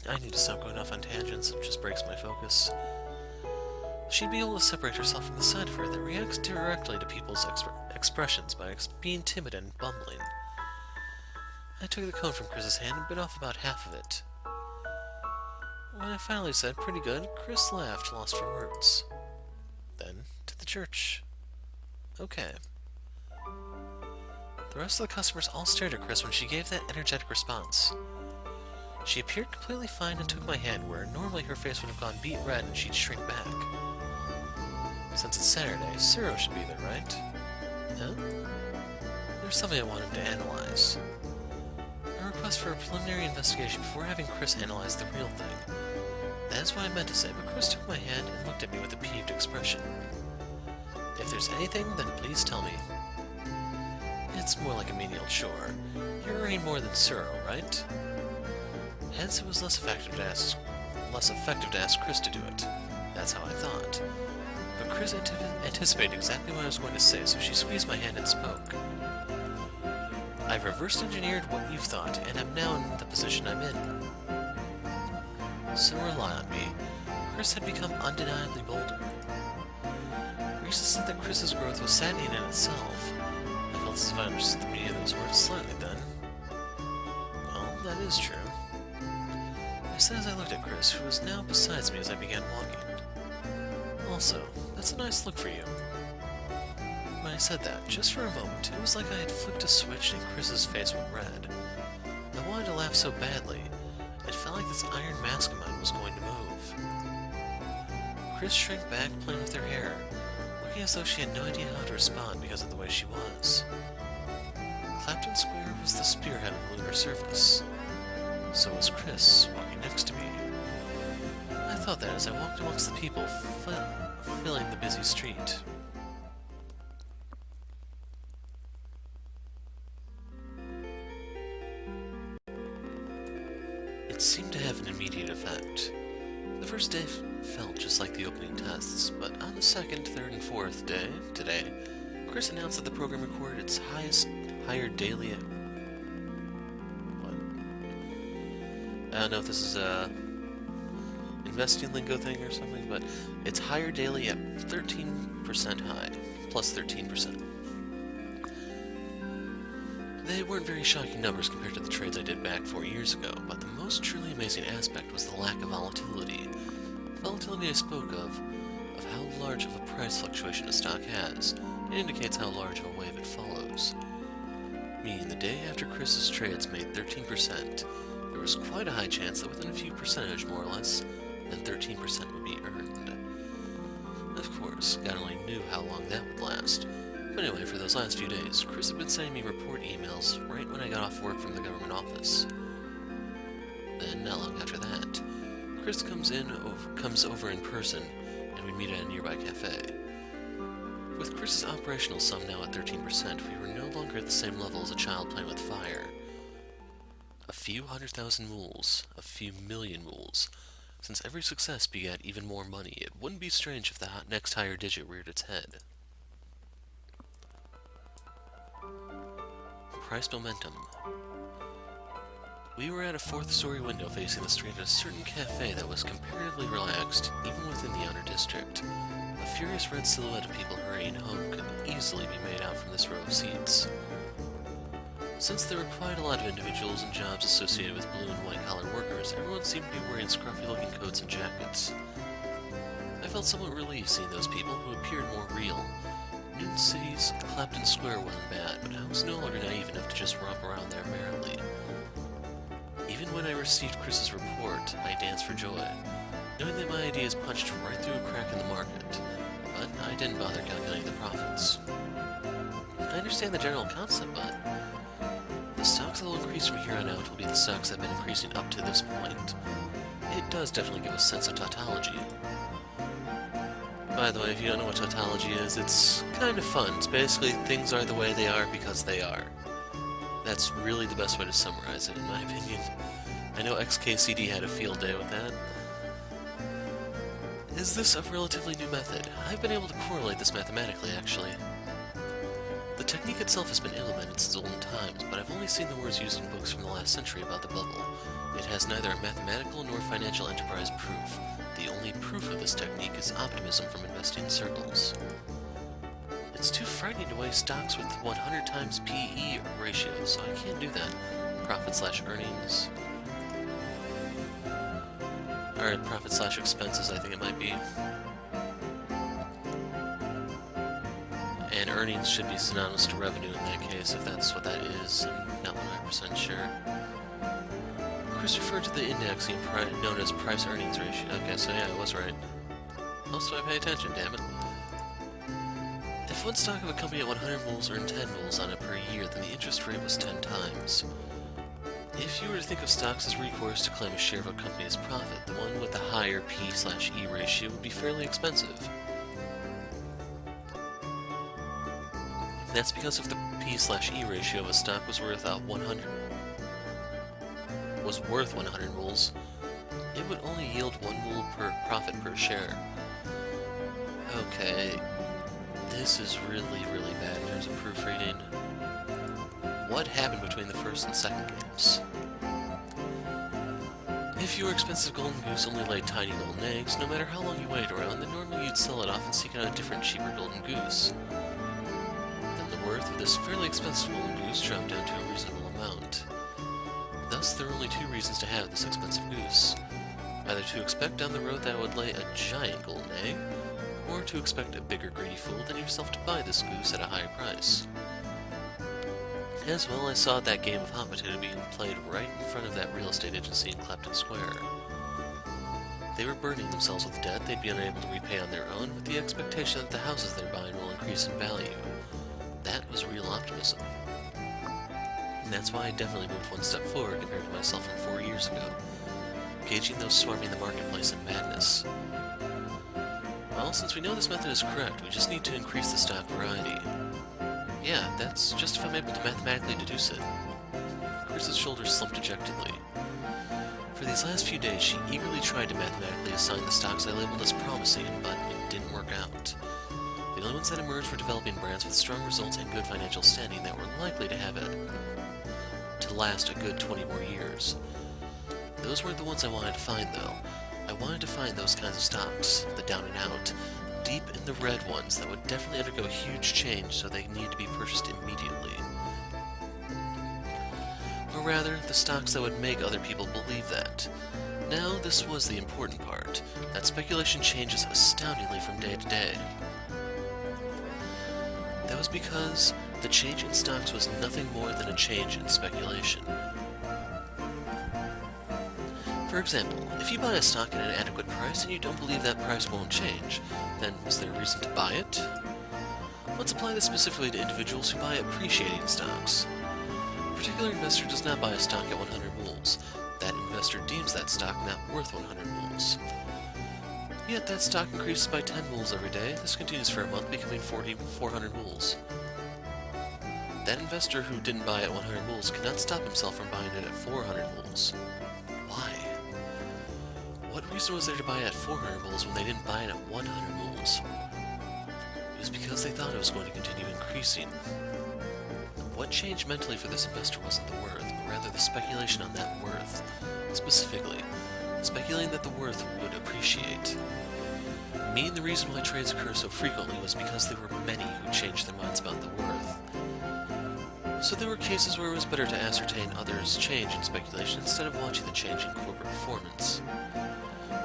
I need to stop going off on tangents, it just breaks my focus. She'd be able to separate herself from the side of her that reacts directly to people's expressions by being timid and bumbling. I took the cone from Chris's hand and bit off about half of it. When I finally said, "Pretty good," Chris laughed, lost for words. Then, to the church. Okay. The rest of the customers all stared at Chris when she gave that energetic response. She appeared completely fine and took my hand, where normally her face would have gone beet red and she'd shrink back. Since it's Saturday, Ciro should be there, right? Huh? There's something I wanted to analyze. request for a preliminary investigation before having Chris analyze the real thing. That is what I meant to say, but Chris took my hand and looked at me with a peeved expression. If there's anything, then please tell me. It's more like a menial chore. You're earning more than Suro, right? Hence, it was less effective to ask Chris to do it. That's how I thought. But Chris anticipated exactly what I was going to say, so she squeezed my hand and spoke. I've reverse engineered what you've thought, and am now in the position I'm in. So rely on me. Chris had become undeniably bolder. Risa said that Chris's growth was saddening in itself. I felt as if I understood the meaning of those words slightly then. Well, that is true. I said as I looked at Chris, who was now beside me as I began walking. Also, that's a nice look for you. When I said that, just for a moment, it was like I had flipped a switch and Chris's face went red. I wanted to laugh so badly. It felt like this iron mask of mine was going to move. Chris shrank back, playing with her hair, looking as though she had no idea how to respond because of the way she was. Clapton Square was the spearhead of the lunar surface. So was Chris, walking next to me. I thought that as I walked amongst the people filling the busy street. It seemed to have an immediate effect. The first day felt just like the opening tests, but on the second, third, and fourth day, today, Chris announced that the program recorded its higher daily... What? I don't know if this is a investing lingo thing or something, but it's higher daily at 13% high, plus 13%. They weren't very shocking numbers compared to the trades I did back 4 years ago, but the most truly amazing aspect was the lack of volatility. The volatility I spoke of how large of a price fluctuation a stock has. It indicates how large of a wave it follows. Meaning the day after Chris's trades made 13%, there was quite a high chance that within a few percentage, more or less, then 13% would be earned. Of course, God only knew how long that would last. But anyway, for those last few days, Chris had been sending me report emails right when I got off work from the government office. Then, not long after that, Chris comes over in person, and we meet at a nearby cafe. With Chris's operational sum now at 13%, we were no longer at the same level as a child playing with fire. A few 100,000 mools, a few million mools. Since every success begat even more money, it wouldn't be strange if the next higher digit reared its head. Price momentum. We were at a fourth-story window facing the street at a certain cafe that was comparatively relaxed, even within the outer district. A furious red silhouette of people hurrying home could easily be made out from this row of seats. Since there were quite a lot of individuals and jobs associated with blue and white-collar workers, everyone seemed to be wearing scruffy-looking coats and jackets. I felt somewhat relieved seeing those people who appeared more real. Newton City's Clapton Square wasn't bad, but I was no longer naive enough to just romp around there merrily. Even when I received Chris's report, I danced for joy, knowing that my ideas punched right through a crack in the market, but I didn't bother calculating the profits. I understand the general concept, but the stocks that will increase from here on out will be the stocks that have been increasing up to this point. It does definitely give a sense of tautology. By the way, if you don't know what tautology is, it's kind of fun. It's basically things are the way they are because they are. That's really the best way to summarize it, in my opinion. I know XKCD had a field day with that. Is this a relatively new method? I've been able to correlate this mathematically, actually. The technique itself has been implemented since olden times, but I've only seen the words used in books from the last century about the bubble. It has neither a mathematical nor financial enterprise proof. The only proof of this technique is optimism from investing circles. It's too frightening to weigh stocks with 100 times PE ratios, so I can't do that. Profit/earnings. Or profit/expenses, I think it might be. And earnings should be synonymous to revenue in that case, if that's what that is. I'm not 100% sure. Chris referred to the indexing known as price-earnings ratio. Okay, so yeah, I was right. Also, I pay attention, damn it. If one stock of a company at 100 moles earned 10 moles on it per year, then the interest rate was 10 times. If you were to think of stocks as recourse to claim a share of a company's profit, the one with the higher P/E ratio would be fairly expensive. That's because if the P/E ratio of a stock was worth 100 rubles, it would only yield 1 rule per profit per share. Okay, this is really bad in terms of proofreading. What happened between the first and second games? If your expensive golden goose only laid tiny golden eggs, no matter how long you waited around, then normally you'd sell it off and seek out a different, cheaper golden goose. Then the worth of this fairly expensive golden goose dropped down to a reasonable amount. Thus, there are only 2 reasons to have this expensive goose. Either to expect down the road that it would lay a giant golden egg, or to expect a bigger greedy fool than yourself to buy this goose at a higher price. As well, I saw that game of hot potato being played right in front of that real estate agency in Clapton Square. They were burdening themselves with debt they'd be unable to repay on their own, with the expectation that the houses they're buying will increase in value. That was real optimism. And that's why I definitely moved 1 step forward compared to myself from 4 years ago, gauging those swarming the marketplace in madness. Well, since we know this method is correct, we just need to increase the stock variety. Yeah, that's just if I'm able to mathematically deduce it. Chris's shoulders slumped dejectedly. For these last few days, she eagerly tried to mathematically assign the stocks I labeled as promising, but it didn't work out. The only ones that emerged were developing brands with strong results and good financial standing that were likely to have it to last a good 20 more years. Those weren't the ones I wanted to find, though. I wanted to find those kinds of stocks, the down and out, deep in the red ones that would definitely undergo a huge change, so they need to be purchased immediately. Or rather, the stocks that would make other people believe that. Now, this was the important part, that speculation changes astoundingly from day to day. That was because the change in stocks was nothing more than a change in speculation. For example, if you buy a stock at an adequate price and you don't believe that price won't change, then is there a reason to buy it? Let's apply this specifically to individuals who buy appreciating stocks. A particular investor does not buy a stock at 100 rubles. That investor deems that stock not worth 100 rubles. Yet that stock increases by 10 rubles every day. This continues for a month, becoming 400 rubles. That investor who didn't buy at 100 rubles cannot stop himself from buying it at 400 rubles. Why? What reason was there to buy at 400 rubles when they didn't buy it at 100 rubles? It was because they thought it was going to continue increasing. What changed mentally for this investor wasn't the worth, but rather the speculation on that worth. Specifically, speculating that the worth would appreciate. Me and the reason why trades occur so frequently was because there were many who changed their minds about the worth. So there were cases where it was better to ascertain others' change in speculation instead of watching the change in corporate performance.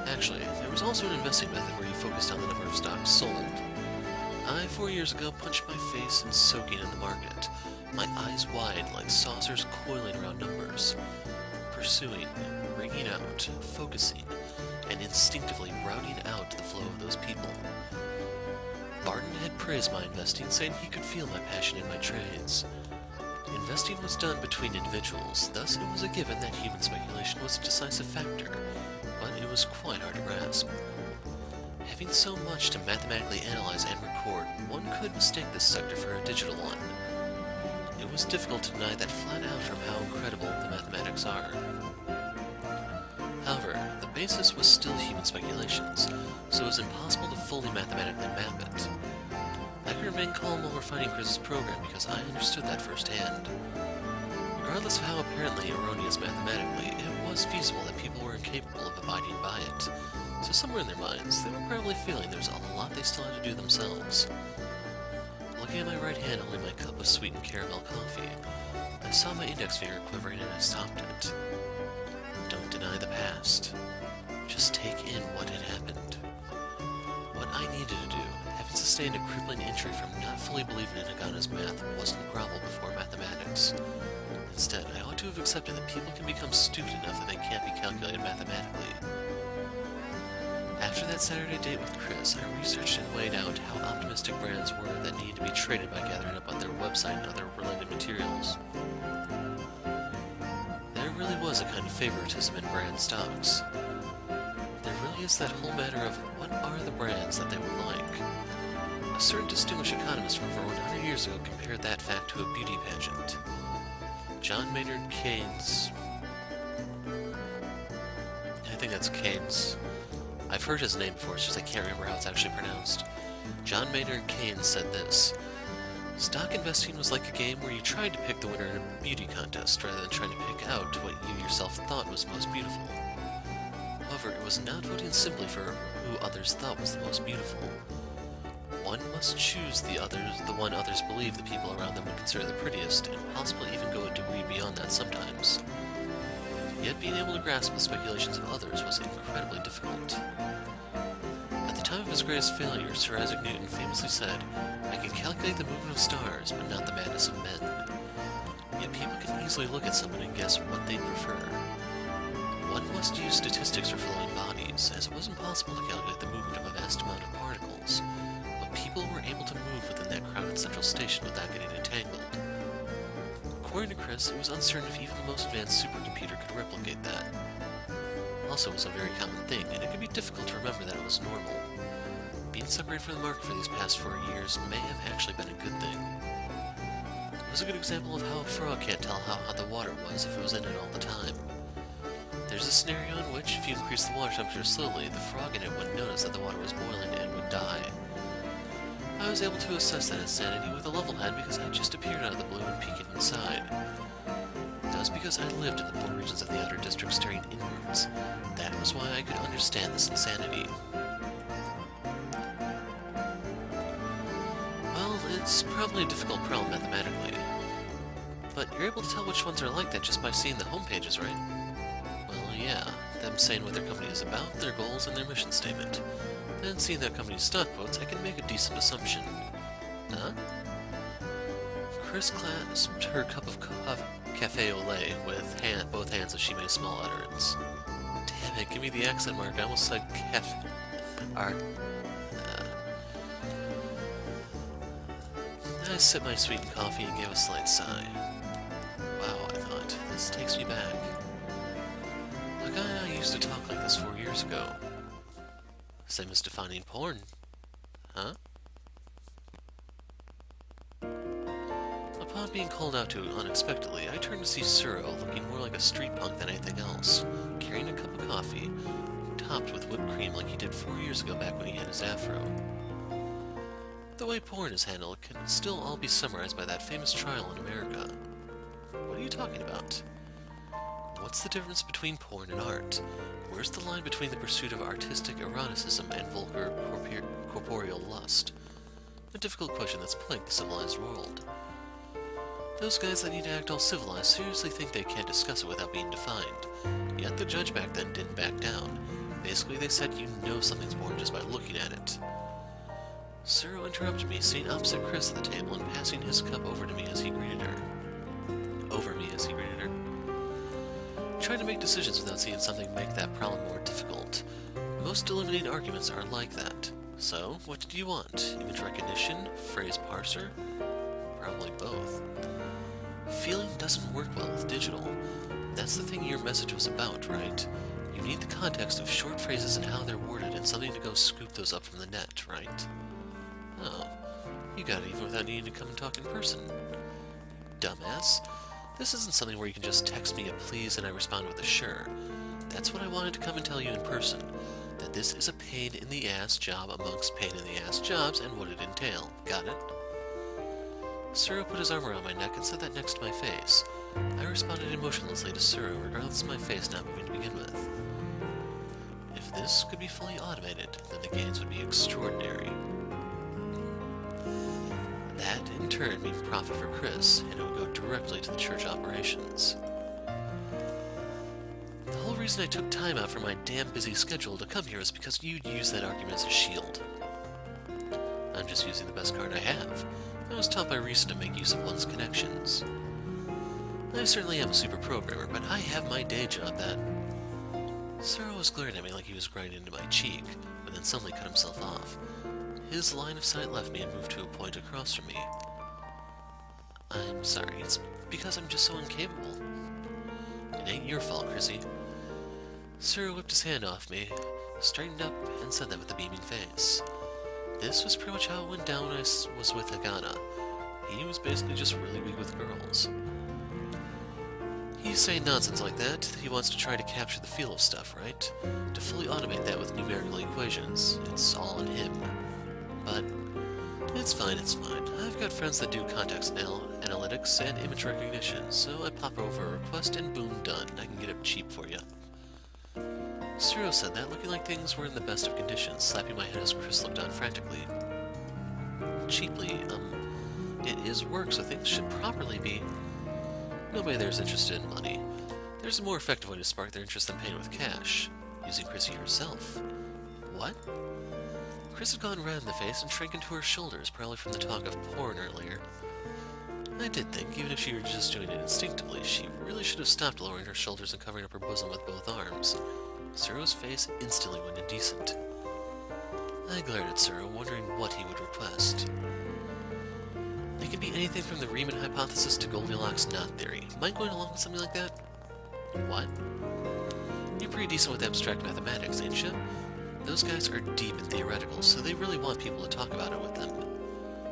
Actually, there was also an investing method where you focused on the number of stocks sold. I, 4 years ago, punched my face in soaking in the market, my eyes wide like saucers coiling around numbers, pursuing, ringing out, focusing, and instinctively routing out the flow of those people. Barton had praised my investing, saying he could feel my passion in my trades. Investing was done between individuals, thus it was a given that human speculation was a decisive factor, but it was quite hard to grasp. Having so much to mathematically analyze and record, one could mistake this sector for a digital one. It was difficult to deny that flat out from how incredible the mathematics are. However, the basis was still human speculations, so it was impossible to fully mathematically map it. I could remain calm while refining Chris's program because I understood that firsthand. Regardless of how apparently erroneous mathematically, it was feasible that people were incapable of abiding by it. So somewhere in their minds, they were probably feeling there's a lot they still had to do themselves. Looking at my right hand holding my cup of sweetened caramel coffee, I saw my index finger quivering and I stopped it. Don't deny the past. Just take in what had happened. What I needed to do, having sustained a crippling injury from not fully believing in Nagana's math, wasn't grovel before mathematics. Instead, I ought to have accepted that people can become stupid enough that they can't be calculated mathematically. After that Saturday date with Chris, I researched and weighed out how optimistic brands were that needed to be traded by gathering up on their website and other related materials. There really was a kind of favoritism in brand stocks. There really is that whole matter of what are the brands that they would like. A certain distinguished economist from over 100 years ago compared that fact to a beauty pageant. John Maynard Keynes... I think that's Keynes. I've heard his name before, it's just I can't remember how it's actually pronounced. John Maynard Keynes said this: "Stock investing was like a game where you tried to pick the winner in a beauty contest rather than trying to pick out what you yourself thought was most beautiful. However, it was not voting simply for who others thought was the most beautiful. One must choose the one others believe the people around them would consider the prettiest, and possibly even go a degree beyond that sometimes. Yet being able to grasp the speculations of others was incredibly difficult." At the time of his greatest failure, Sir Isaac Newton famously said, "I can calculate the movement of stars, but not the madness of men." Yet people can easily look at someone and guess what they prefer. One must use statistics for flowing bodies, as it was impossible to calculate the movement of a vast amount of particles, but people were able to move within that crowded central station without getting entangled. According to Chris, it was uncertain if even the most advanced supercomputer could replicate that. Also, it was a very common thing, and it could be difficult to remember that it was normal. Being separated from the market for these past 4 years may have actually been a good thing. It was a good example of how a frog can't tell how hot the water was if it was in it all the time. There's a scenario in which, if you increase the water temperature slowly, the frog in it wouldn't notice that the water was boiling and would die. I was able to assess that insanity with a level head because I just appeared out of the blue and peeked inside. That was because I lived in the poor regions of the outer district staring inwards. That was why I could understand this insanity. Well, it's probably a difficult problem mathematically. But you're able to tell which ones are like that just by seeing the home pages, right? Well, yeah. Them saying what their company is about, their goals, and their mission statement. And seeing that company's stock quotes, I can make a decent assumption. Huh? Chris clasped her cup of cafe au lait with both hands as she made a small utterance. Damn it, give me the accent mark. I almost said I sipped my sweetened coffee and gave a slight sigh. Wow, I thought, this takes me back. A guy and I used to talk like this 4 years ago. Same as defining porn. Huh? Upon being called out to unexpectedly, I turned to see Suro looking more like a street punk than anything else, carrying a cup of coffee, topped with whipped cream like he did 4 years ago back when he had his afro. The way porn is handled can still all be summarized by that famous trial in America. What are you talking about? What's the difference between porn and art? Where's the line between the pursuit of artistic eroticism and vulgar corporeal lust? A difficult question that's plagued the civilized world. Those guys that need to act all civilized seriously think they can't discuss it without being defined. Yet the judge back then didn't back down. Basically, they said you know something's porn just by looking at it. Suro interrupted me, sitting opposite Chris at the table and passing his cup over me as he greeted her. Trying to make decisions without seeing something make that problem more difficult. Most eliminating arguments are like that. So, what did you want? Image recognition? Phrase parser? Probably both. Feeling doesn't work well with digital. That's the thing your message was about, right? You need the context of short phrases and how they're worded and something to go scoop those up from the net, right? Oh, you got it even without needing to come and talk in person. Dumbass. This isn't something where you can just text me a please and I respond with a sure. That's what I wanted to come and tell you in person. That this is a pain-in-the-ass job amongst pain-in-the-ass jobs and what it entail. Got it? Suro put his arm around my neck and set that next to my face. I responded emotionlessly to Suro, regardless of my face not moving to begin with. If this could be fully automated, then the gains would be extraordinary. That, in turn, means profit for Chris, and it would go directly to the church operations. The whole reason I took time out from my damn busy schedule to come here is because you'd use that argument as a shield. I'm just using the best card I have. I was taught by reason to make use of one's connections. I certainly am a super programmer, but I have my day job that... Suro was glaring at me like he was grinding into my cheek, but then suddenly cut himself off. His line of sight left me and moved to a point across from me. I'm sorry, it's because I'm just so incapable. It ain't your fault, Chrissy. Suru whipped his hand off me, straightened up, and said that with a beaming face. This was pretty much how it went down when I was with Agana. He was basically just really weak with girls. He's saying nonsense like that. He wants to try to capture the feel of stuff, right? To fully automate that with numerical equations. It's all in him. But it's fine, it's fine. I've got friends that do context analytics and image recognition, so I pop over a request and boom, done. I can get it cheap for you. Suro said that, looking like things were in the best of conditions, slapping my head as Chris looked on frantically. Cheaply, it is work, so things should properly be. Nobody there's interested in money. There's a more effective way to spark their interest than paying with cash, using Chrissy herself. What? Chris had gone red in the face and shrank into her shoulders, probably from the talk of porn earlier. I did think, even if she were just doing it instinctively, she really should have stopped lowering her shoulders and covering up her bosom with both arms. Suro's face instantly went indecent. I glared at Suro, wondering what he would request. It could be anything from the Riemann hypothesis to Goldilocks knot theory. Mind going along with something like that? What? You're pretty decent with abstract mathematics, ain't you? Those guys are deep in theoretical, so they really want people to talk about it with them.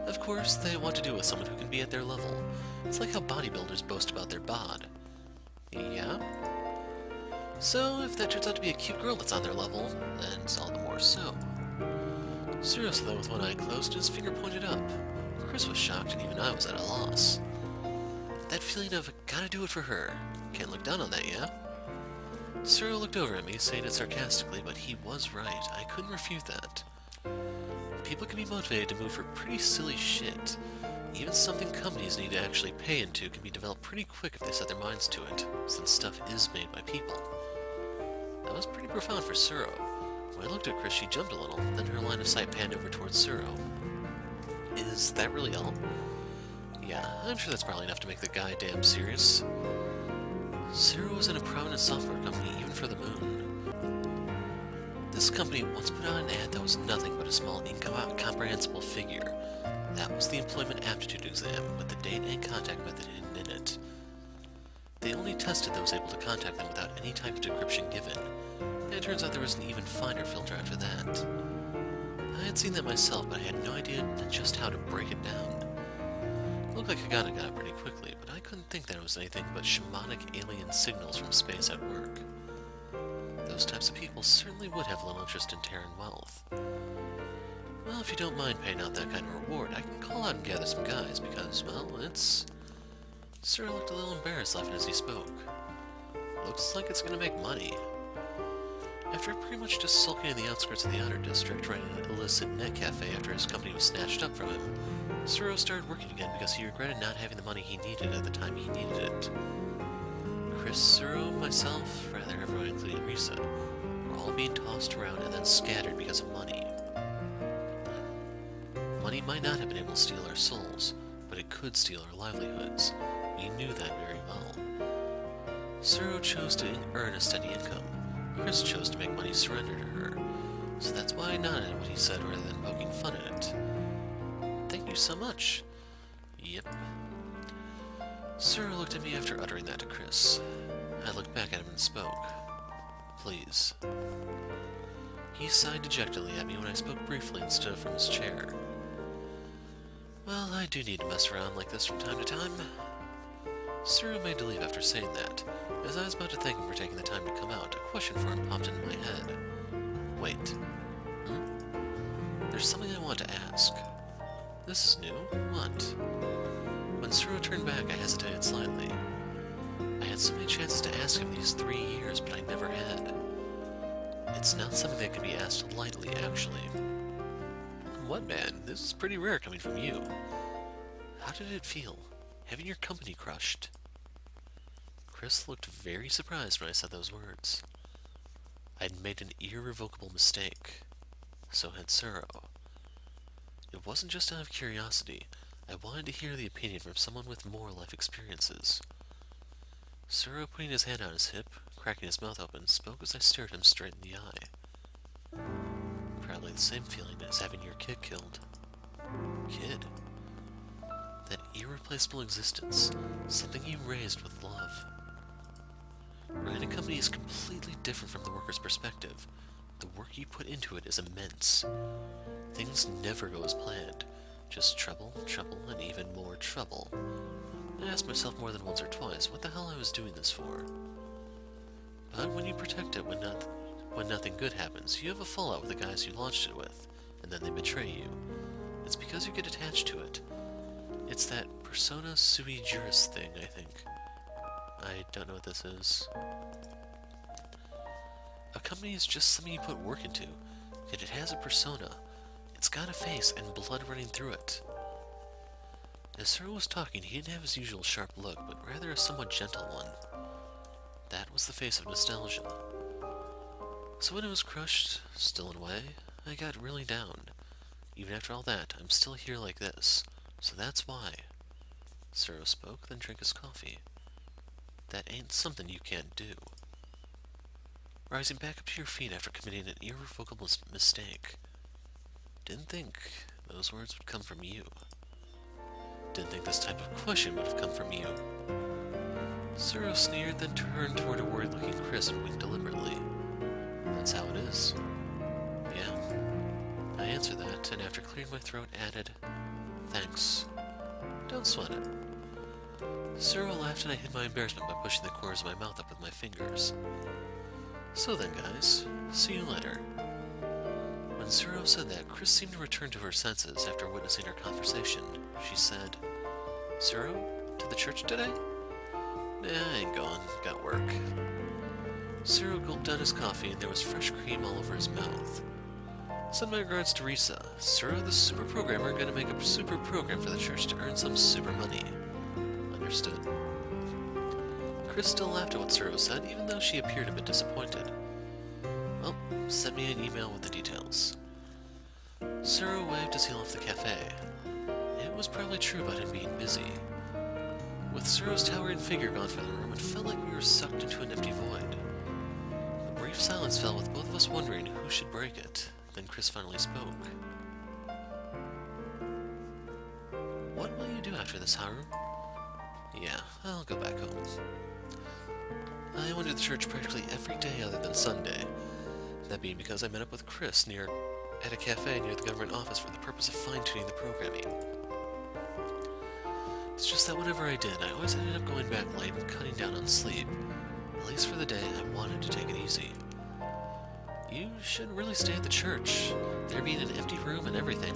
Of course, they want to do it with someone who can be at their level. It's like how bodybuilders boast about their bod. Yeah? So, if that turns out to be a cute girl that's on their level, then it's all the more so. Suro said that with one eye closed and his finger pointed up. Chris was shocked, and even I was at a loss. That feeling of, gotta do it for her. Can't look down on that, yeah? Suro looked over at me, saying it sarcastically, but he was right. I couldn't refute that. People can be motivated to move for pretty silly shit. Even something companies need to actually pay into can be developed pretty quick if they set their minds to it, since stuff is made by people. That was pretty profound for Suro. When I looked at Chris, she jumped a little, then her line of sight panned over towards Suro. Is that really all? Yeah, I'm sure that's probably enough to make the guy damn serious. Suro was in a prominent software company even for the moon. This company once put out an ad that was nothing but a small incomprehensible figure. That was the employment aptitude exam, with the date and contact method hidden in it. They only tested those able to contact them without any type of decryption given, and it turns out there was an even finer filter after that. I had seen that myself, but I had no idea just how to break it down. It looked like Agana got it pretty quickly, but I couldn't think that it was anything but shamanic alien signals from space at work. Those types of people certainly would have little interest in Terran wealth. Well, if you don't mind paying out that kind of reward, I can call out and gather some guys, because, well, it's... Sir looked a little embarrassed laughing as he spoke. Looks like it's gonna make money. After pretty much just sulking in the outskirts of the Outer District, running an illicit net cafe after his company was snatched up from him, Suro started working again because he regretted not having the money he needed at the time he needed it. Chris, Suro, myself, rather everyone including Risa, were all being tossed around and then scattered because of money. Money might not have been able to steal our souls, but it could steal our livelihoods. We knew that very well. Suro chose to earn a steady income. Chris chose to make money surrender to her, so that's why I nodded at what he said rather than poking fun at it. Thank you so much. Yep. Suro looked at me after uttering that to Chris. I looked back at him and spoke. Please. He sighed dejectedly at me when I spoke briefly and stood up from his chair. Well, I do need to mess around like this from time to time. Suro made to leave after saying that. As I was about to thank him for taking the time to come out, a question for him popped into my head. Wait. There's something I want to ask. This is new. What? When Suro turned back, I hesitated slightly. I had so many chances to ask him these 3 years, but I never had. It's not something that can be asked lightly, actually. What, man? This is pretty rare coming from you. How did it feel, having your company crushed? Chris looked very surprised when I said those words. I'd made an irrevocable mistake. So had Suro. It wasn't just out of curiosity. I wanted to hear the opinion from someone with more life experiences. Suro, putting his hand on his hip, cracking his mouth open, spoke as I stared him straight in the eye. Probably the same feeling as having your kid killed. Kid? That irreplaceable existence, something you raised with love. company is completely different from the worker's perspective. The work you put into it is immense. Things never go as planned. Just trouble, trouble, and even more trouble. I asked myself more than once or twice what the hell I was doing this for. But when you protect it when nothing good happens, you have a fallout with the guys you launched it with, and then they betray you. It's because you get attached to it. It's that persona sui juris thing, I think. I don't know what this is. A company is just something you put work into, yet it has a persona. It's got a face and blood running through it. As Haru was talking, he didn't have his usual sharp look, but rather a somewhat gentle one. That was the face of nostalgia. So when it was crushed, stolen away, I got really down. Even after all that, I'm still here like this, so that's why. Haru spoke, then drank his coffee. That ain't something you can't do. Rising back up to your feet after committing an irrevocable mistake. Didn't think those words would come from you. Didn't think this type of question would have come from you. Haru sneered, then turned toward a worried-looking Chris and winked deliberately. That's how it is. Yeah. I answered that, and after clearing my throat, added, Thanks. Don't sweat it. Haru laughed, and I hid my embarrassment by pushing the corners of my mouth up with my fingers. So then, guys, see you later. When Haru said that, Chris seemed to return to her senses after witnessing our conversation. She said, Haru, to the church today? Nah, I ain't going. Got work. Haru gulped down his coffee, and there was fresh cream all over his mouth. Send my regards to Risa. Haru, the super programmer, gonna make a super program for the church to earn some super money. Understood. Chris still laughed at what Haru said, even though she appeared a bit disappointed. Well, send me an email with the details. Haru waved as he left the cafe. It was probably true about him being busy. With Haru's towering figure gone from the room, it felt like we were sucked into an empty void. A brief silence fell, with both of us wondering who should break it. Then Chris finally spoke. What will you do after this, Haru? Yeah, I'll go back home. I went to the church practically every day other than Sunday. That being because I met up with Chris at a cafe near the government office for the purpose of fine-tuning the programming. It's just that whenever I did, I always ended up going back late and cutting down on sleep. At least for the day, I wanted to take it easy. You should really stay at the church. There being an empty room and everything.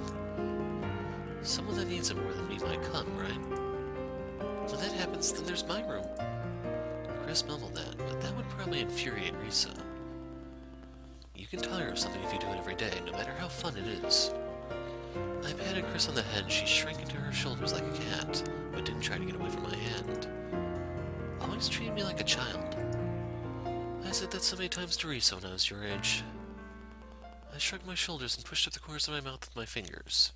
Someone that needs it more than me might come, right? When that happens, then there's my room. Chris mumbled that, but that would probably infuriate Risa. You can tire of something if you do it every day, no matter how fun it is. I patted Chris on the head and she shrank into her shoulders like a cat, but didn't try to get away from my hand. Always treated me like a child. I said that so many times to Risa when I was your age. I shrugged my shoulders and pushed up the corners of my mouth with my fingers.